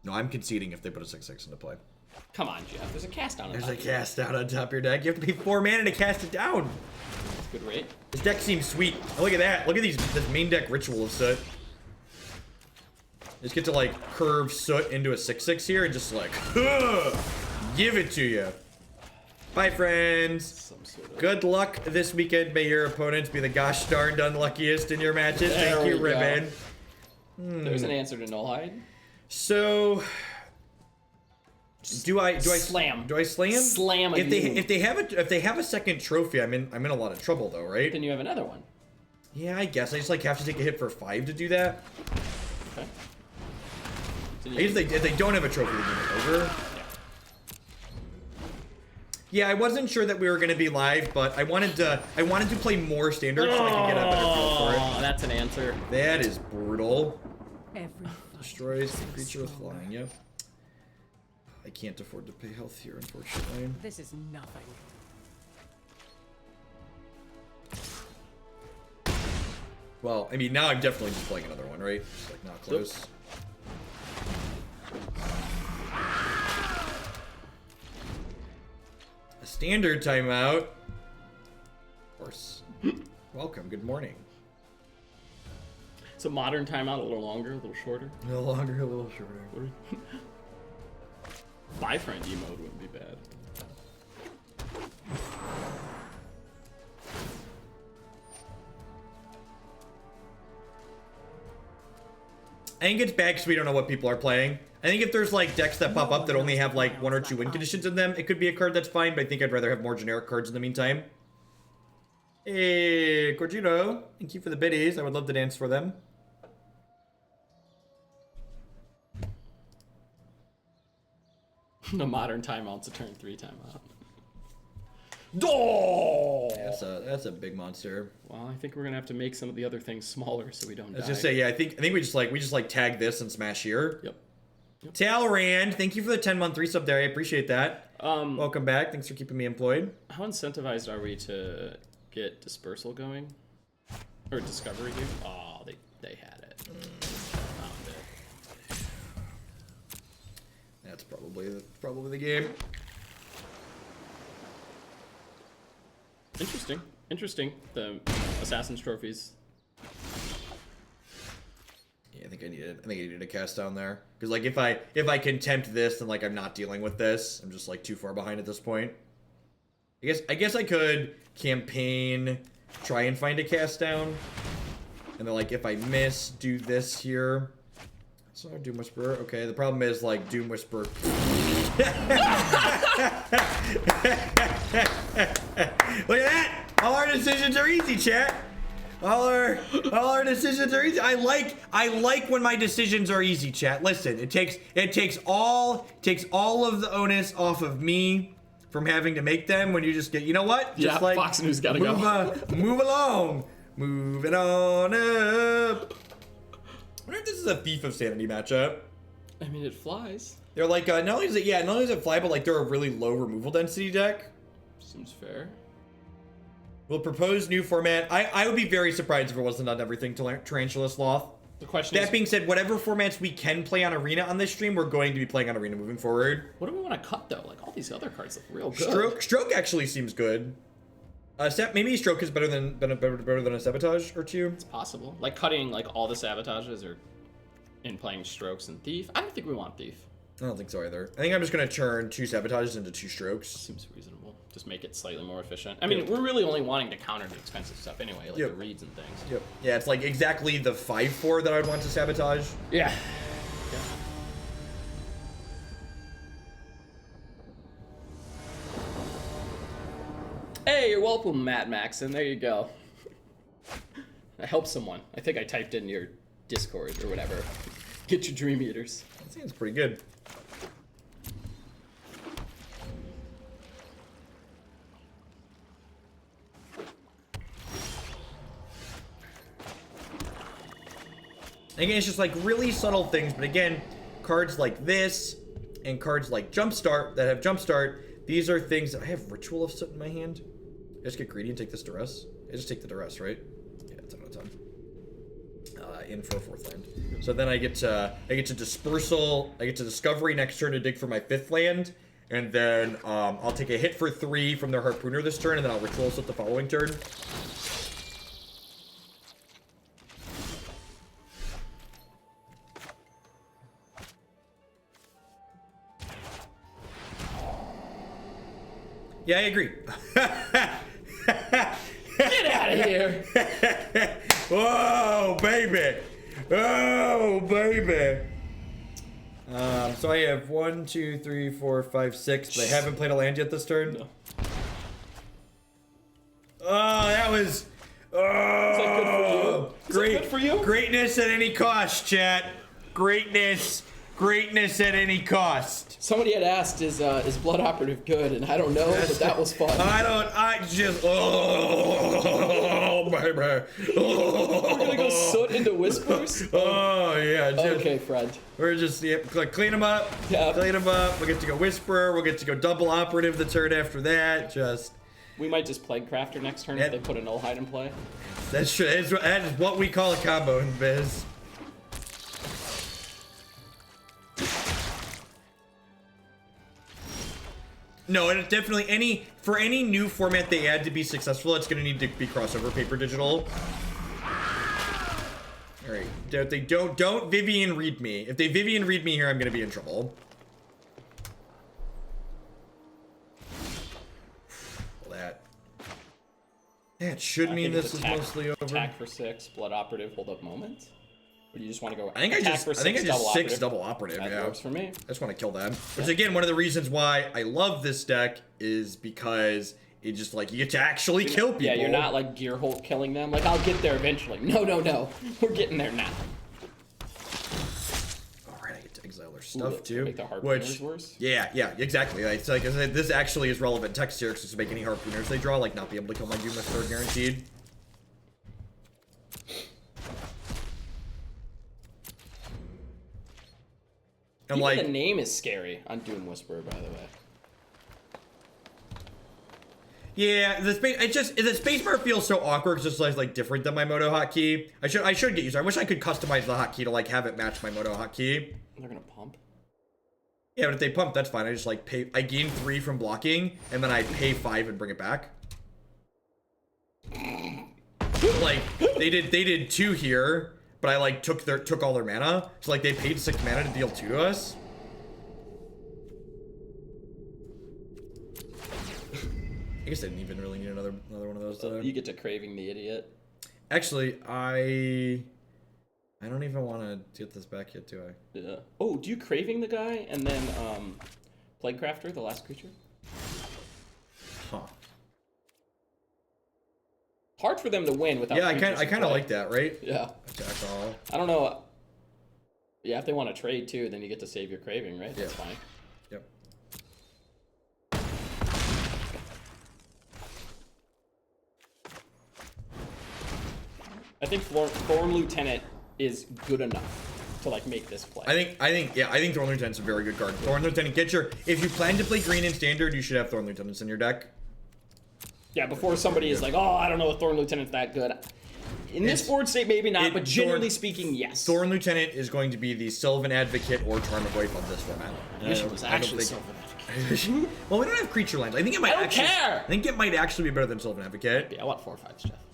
No, I'm conceding if they put a 6/6 into play. Come on, Jeff. There's a cast down. There's a cast down on top of your deck. You have to pay 4 mana to cast it down. That's a good rate. This deck seems sweet. Oh, look at that. Look at this main deck Ritual of Soot. Just get to, like, curve Soot into a 6/6 here and just, like, give it to you. Bye, friends. Some sort of... Good luck this weekend. May your opponents be the gosh darned unluckiest in your matches. Thank you, Ribbon. There's an answer to Nullhide. So... Do I slam? Do I slam? Slam. If they have a second trophy, I'm in a lot of trouble though, right? Then you have another one. Yeah, I guess I just like have to take a hit for 5 to do that. Okay. So I guess if they don't have a trophy, the game is over. Yeah, I wasn't sure that we were gonna be live, but I wanted to play more standard so I could get a better feel for it. Oh, that's an answer. That is brutal. Every Destroys the creature with flying. Yep. I can't afford to pay health here, unfortunately. This is nothing. Well, I mean, now I'm definitely just playing another one, right? Just like not close. A standard timeout. Of course. Welcome. Good morning. So modern timeout, a little longer, a little shorter. A little longer, a little shorter. Bye friend mode wouldn't be bad. I think it's bad because we don't know what people are playing. I think if there's like decks that pop up that only have like 1 or 2 win conditions in them, it could be a card that's fine, but I think I'd rather have more generic cards in the meantime. Hey, Corgino, thank you for the biddies. I would love to dance for them. The modern timeout's a turn 3 timeout. Oh! That's a big monster. Well, I think we're gonna have to make some of the other things smaller so we don't die. I was just say, yeah, I think we just like tag this and smash here. Yep. Talrand, thank you for the 10-month resub there. I appreciate that. Welcome back. Thanks for keeping me employed. How incentivized are we to get Dispersal going? Or Discovery here? Oh, they had it. Found it. That's probably the game. Interesting. Interesting. The Assassin's Trophies. Yeah, I think I needed a cast down there. Because like if I contempt this, then like I'm not dealing with this. I'm just like too far behind at this point. I guess I could campaign, try and find a cast down. And then like if I miss, do this here. So Doom Whisperer. Okay, the problem is like Doom Whisperer. Look at that! All our decisions are easy, chat. All our decisions are easy. I like when my decisions are easy, chat. Listen, it takes all of the onus off of me from having to make them when you just get, you know what? Just Yeah, like Fox News gotta go. Move along. Moving on up. I wonder if this is a Thief of Sanity matchup. I mean, it flies. They're like, not only does it fly, but like they're a really low removal density deck. Seems fair. We'll propose new format. I would be very surprised if it wasn't on everything Tarantula Sloth. The question That is, being said, whatever formats we can play on Arena on this stream, we're going to be playing on Arena moving forward. what do we want to cut though? Like all these other cards look real good. Stroke actually seems good. Maybe Stroke is better than a Sabotage or two. It's possible. Like cutting like all the sabotages or in playing Strokes and Thief. I don't think we want Thief. I don't think so either. I think I'm just gonna turn 2 Sabotages into 2 Strokes. Seems reasonable. Just make it slightly more efficient. I mean, we're really only wanting to counter the expensive stuff anyway, like the reads and things. Yep. Yeah, it's like exactly the 5/4 that I'd want to Sabotage. Yeah. Hey, you're welcome, Matt Maxon. There you go. I helped someone. I think I typed in your Discord or whatever. Get your Dream Eaters. That seems pretty good. Again, it's just like really subtle things, but again, cards like this and cards like Jumpstart that have Jumpstart, these are things that I have Ritual of Soot in my hand. I just get greedy and take this Duress. I just take the Duress, right? Yeah, it's on its own. In for a 4th land. So then I get to Dispersal, I get to Discovery next turn to dig for my 5th land, and then I'll take a hit for 3 from their Harpooner this turn, and then I'll Ritual of Soot the following turn. Yeah, I agree. Get out of here! Whoa, baby! Oh, baby! So I have 1, 2, 3, 4, 5, 6, but I haven't played a land yet this turn. No. Oh, that was. Oh, Is that good for you? Is great that good for you? Greatness at any cost, chat. Greatness at any cost. Somebody had asked, is Blood Operative good? And I don't know, but that was fun. Oh, baby. We're gonna go Soot into Whispers? Oh, yeah. Okay, friend. We're just, clean them up. Yeah. Clean them up. We'll get to go Whisperer. We'll get to go Double Operative the turn after that. We might just Plaguecrafter next turn if they put a Null Hide in play. That's true. That is what we call a combo in biz. No, and it definitely for any new format they add to be successful, it's gonna need to be crossover paper digital. All right, don't Vivian read me. If they Vivian read me here, I'm gonna be in trouble. That should mean this is mostly over. Attack for 6, Blood Operative, hold up moment. Or do you just want to go? I think I just 6 double operative. That yeah, works for me. I just want to kill them. Which again, one of the reasons why I love this deck is because it just like you get to actually kill people. Yeah, you're not like Gearholt killing them. Like I'll get there eventually. No, we're getting there now. All right, I get to exile their stuff too. Make the Harpooners worse. Yeah, exactly. It's like this actually is relevant text here, because to make any Harpooners they draw, like not be able to kill my Doom Whisperer guaranteed. And Even like the name is scary on Doom Whisperer, by the way. Yeah, the spacebar feels so awkward because it's like different than my Moto hotkey. I should get used to it. I wish I could customize the hotkey to like have it match my Moto hotkey. They're gonna pump. Yeah, but if they pump, that's fine. I just like I gain 3 from blocking, and then I pay 5 and bring it back. Like they did 2 here, but I like took all their mana. So like they paid 6 mana to deal 2 to us. I guess I didn't even really need another one of those today. You get to Craving the Idiot. Actually, I don't even want to get this back yet, do I? Yeah. Oh, do you Craving the guy and then Plaguecrafter, the last creature? Huh. Hard for them to win without. Yeah, I kind of like that, right? Yeah. Attack all. I don't know. Yeah, if they want to trade too, then you get to save your Craving, right? That's fine. Yep. I think Thorn Lieutenant is good enough to like make this play. I think Thorn Lieutenant's a very good card. Thorn Lieutenant, if you plan to play green in standard, you should have Thorn Lieutenants in your deck. Yeah, before somebody is like, oh, I don't know if Thorn Lieutenant's that good. In this board state, maybe not, but generally speaking, yes. Thorn Lieutenant is going to be the Sylvan Advocate or Tarmogoyf of this format. I wish it was actually Sylvan Advocate. Well, we don't have creature lands. I think it might I don't care! I think it might actually be better than Sylvan Advocate. Yeah, I want 4/5s, Jeff.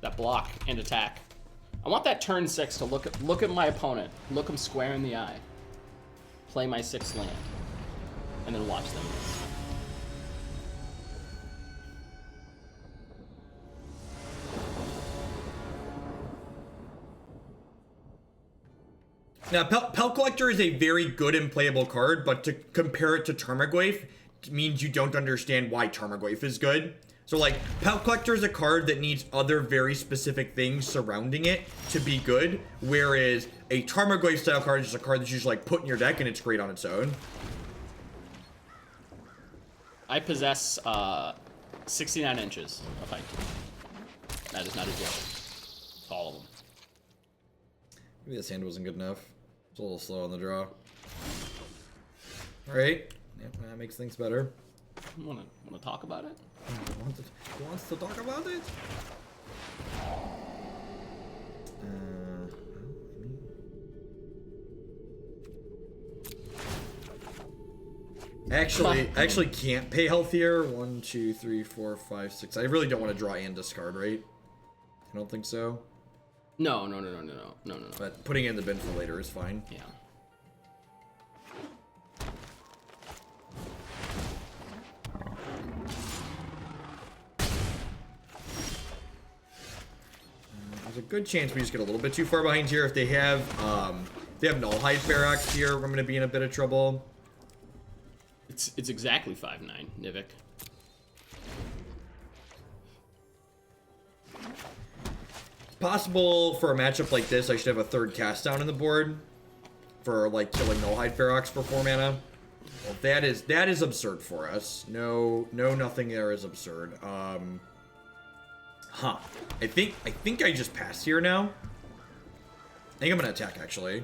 That block and attack. I want that turn 6 to look at my opponent, look him square in the eye, play my 6th land, and then watch them miss. Now, Pel Collector is a very good and playable card, but to compare it to Tarmogoyf means you don't understand why Tarmogoyf is good. So, like, Pel Collector is a card that needs other very specific things surrounding it to be good, whereas a Tarmogoyf style card is just a card that you just, like, put in your deck and it's great on its own. I possess 69 inches of height. That is not a joke. It's all of them. Maybe this hand wasn't good enough. It's a little slow on the draw. Alright. Yeah, that makes things better. You wanna talk about it? Who wants to talk about it? I actually can't pay healthier. 1, 2, 3, 4, 5, 6. I really don't want to draw and discard, right? I don't think so. No. But putting it in the bin for later is fine. Yeah. There's a good chance we just get a little bit too far behind here. If they have Nullhide Barracks here, I'm going to be in a bit of trouble. It's exactly 5/9, Nivik. Possible for a matchup like this, I should have a 3rd cast down in the board for like killing Nullhide Ferox for 4 mana. Well, that is absurd for us. No, nothing there is absurd. I think I just pass here now. I think I'm gonna attack actually,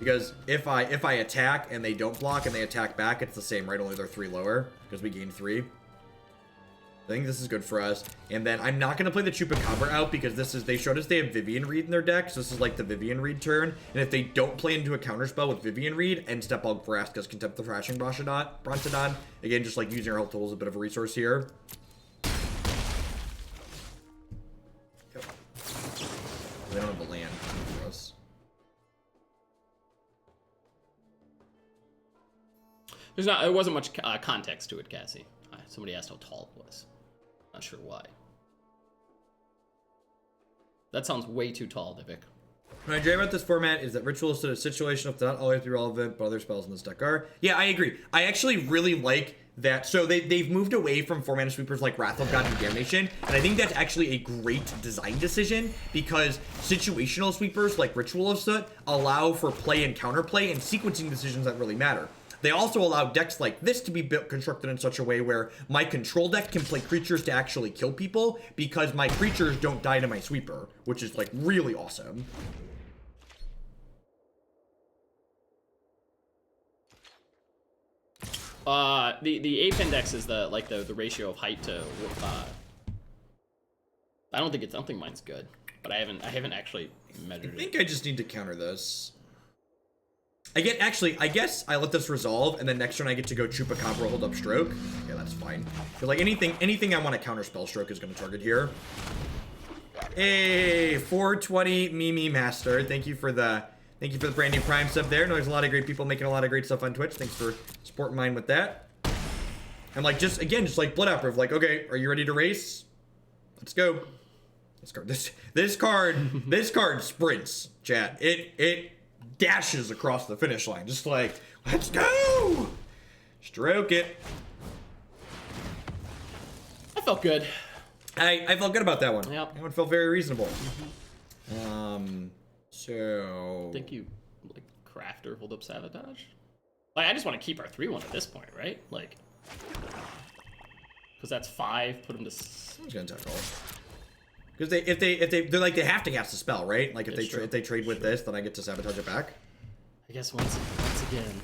because if I attack and they don't block and they attack back, it's the same, right? Only they're 3 lower because we gain 3. I think this is good for us. And then I'm not going to play the Chupacabra out because they showed us they have Vivian Reed in their deck. So this is like the Vivian Reed turn. And if they don't play into a counterspell with Vivian Reed and step out Vraska's Contempt the Thrashing Brontodon, again, just like using our health tool as a bit of a resource here. Yep. They don't have a land for us. There wasn't much context to it, Cassie. Somebody asked how tall it was. Not sure why. That sounds way too tall, Nivik. What I enjoy about this format is that Ritual is a situation of not always be relevant, but other spells in this deck are. Yeah, I agree. I actually really like that. So they've moved away from 4-mana sweepers like Wrath of God and Damnation, and I think that's actually a great design decision because situational sweepers like Ritual of Soot allow for play and counterplay and sequencing decisions that really matter. They also allow decks like this to be constructed in such a way where my control deck can play creatures to actually kill people because my creatures don't die to my sweeper, which is like really awesome. The ape index is the ratio of height to I don't think mine's good, but I haven't actually measured it. I think I just need to counter this. I guess I let this resolve, and then next turn I get to go Chupacabra, hold up Stroke. Yeah, that's fine. Because like anything I want to counter spell Stroke is going to target here. Hey, 420 Mimi Master. Thank you for the brand new Prime sub there. I know there's a lot of great people making a lot of great stuff on Twitch. Thanks for supporting mine with that. And like just like Blood Operative, like, okay, are you ready to race? Let's go. This card sprints, chat. It dashes across the finish line. Just like, let's go! Stroke it. I felt good. I felt good about that one. Yep. That one felt very reasonable. So... Think you, like, Crafter hold up Sabotage? Like, I just want to keep our 3-1 at this point, right? Like... Because that's 5, put him to... I'm gonna tackle. Because they're like, they have to cast a spell, right? Like, if they trade with this, then I get to sabotage it back. I guess once again...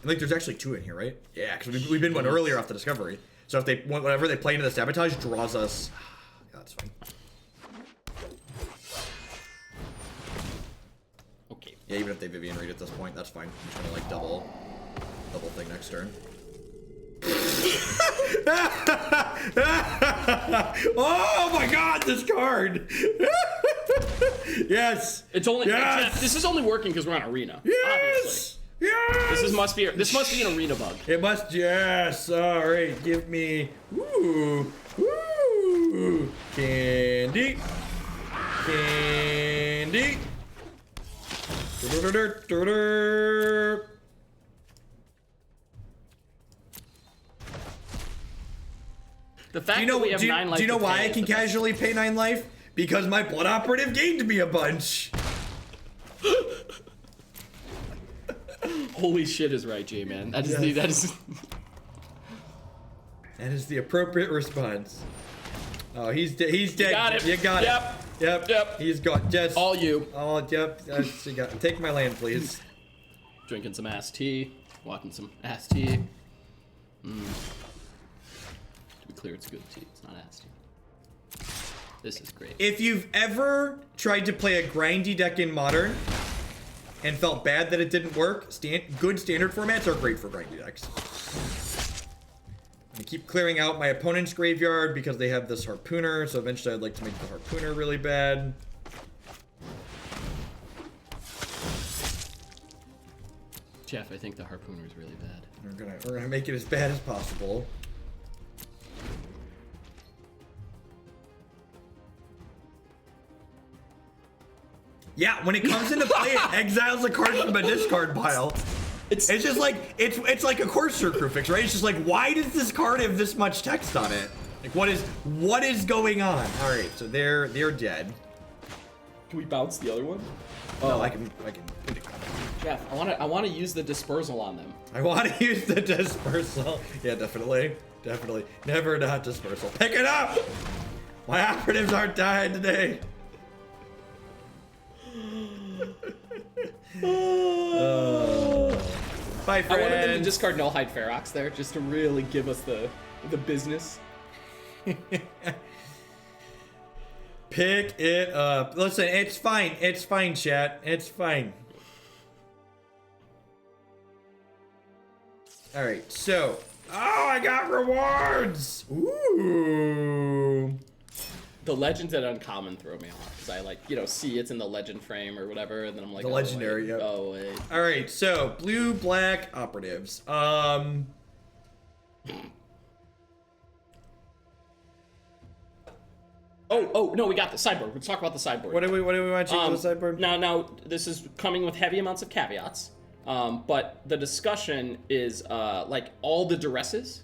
I think there's actually 2 in here, right? Yeah, because we've been one earlier off the Discovery. So if they, whatever they play into the sabotage, draws us... Yeah, that's fine. Okay. Yeah, even if they Vivian read at this point, that's fine. I'm just gonna like double thing next turn. Oh my god, this card! Yes! It's only... Yes! This is only working because we're on Arena. Yes! Obviously. Yes! This must be an Arena bug. It must, yes! Alright, give me... Ooh! Ooh! Candy! Candy! The fact that we have 9 life. Do you know to why pay I is can the best. casually pay 9 life? Because my Blood Operative gained me a bunch. Holy shit is right, J-Man. That is Yes. That is the appropriate response. Oh, he's dead. got it. You got Yep. it. Yep. He's gone. Yes. all you. Oh, yep. Yes, you got it. Take my land, please. Drinking some ass tea, watching some ass tea. To be clear, it's good tea. It's not ass tea. This is great. If you've ever tried to play a grindy deck in Modern and felt bad that it didn't work, good standard formats are great for grindy decks. I keep clearing out my opponent's graveyard because they have this Harpooner, so eventually I'd like to make the Harpooner really bad. Jeff, I think the Harpooner is really bad. We're gonna make it as bad as possible. Yeah, when it comes into play, it exiles a card from a discard pile. It's just like it's like a Corsair crew fix, right? It's just like, why does this card have this much text on it? Like, what is going on? All right, so they're dead. Can we bounce the other one? No, I can. Jeff, I want to use the dispersal on them. I want to use the dispersal. Yeah, definitely. Never not dispersal. Pick it up. My operatives aren't dying today. Bye, friends. I wanted them to discard Nullhide Ferox there, just to really give us the business. Pick it up. Listen, it's fine. It's fine, chat. It's fine. All right, so. Oh, I got rewards. Ooh. The legends at uncommon throw me off because I see it's in the legend frame or whatever, and then I'm like, The legendary, wait, yep. Oh wait. All right, so blue, black operatives. Oh no, we got the sideboard. Let's talk about the sideboard. What do we want to change to the sideboard? Now this is coming with heavy amounts of caveats. But the discussion is like all the duresses.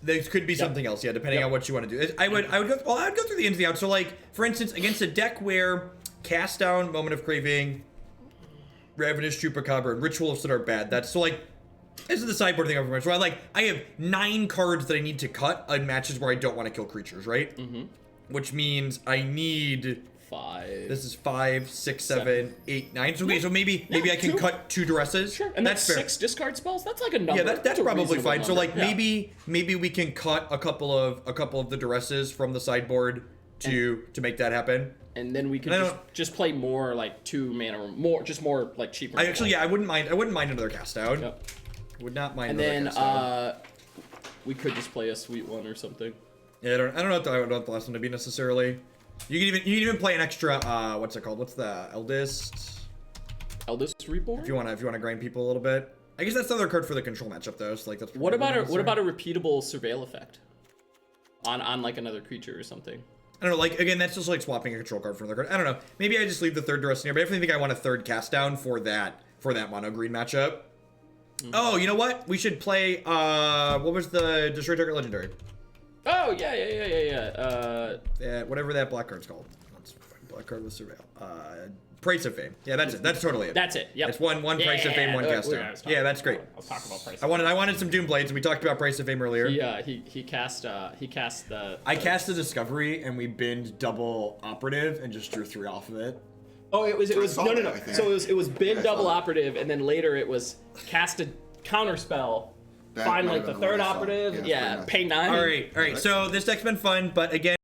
There could be something else, yeah, depending on what you want to do. I would go through the ins and the outs. So, like, for instance, against a deck where Cast Down, Moment of Craving, Ravenous Chupacabra, and Ritual of Soot are bad. That's so like, this is the sideboard thing over. So I have 9 cards that I need to cut in matches where I don't want to kill creatures, right? Mm-hmm. Which means I need 5. This is 5, 6, 7, 8, 9. So okay, so maybe I can cut 2 duresses. Sure, and that's fair. 6 discard spells. That's like a number. Yeah, that's a probably reasonable fine. So number. like maybe we can cut a couple of the duresses from the sideboard to make that happen. and then we could just play more like 2 mana or more, just more like cheaper. I wouldn't mind another cast down. Yep. Would not mind. And another then cast down. we could just play a sweet one or something. Yeah, I don't know what I would want the last one to be necessarily. You can even play an extra what's it called? What's the Eldest Reborn? If you wanna grind people a little bit. I guess that's the other card for the control matchup though. So like that's what about a repeatable surveil effect on like another creature or something? I don't know, like again that's just like swapping a control card for another card. I don't know. Maybe I just leave the third Duress in here, but I definitely think I want a third cast down for that mono green matchup. Oh, you know what? We should play what was the Destroy Target Legendary? Oh yeah. Whatever that black card's called. Black card with surveil. Price of Fame. Yeah, that's it. That's totally it. That's it. Yep. It's one Price of Fame, one cast down. Yeah, that's great. I'll talk about Price. I wanted some Doom Blades, and we talked about Price of Fame earlier. Yeah, he cast the. I cast the Discovery, and we binned double operative, and just drew 3 off of it. Oh, it was no. So it was bin double operative, and then later it was cast a counter spell. Find like the third operative. Yeah, pay 9. All right. So this deck's been fun, but again.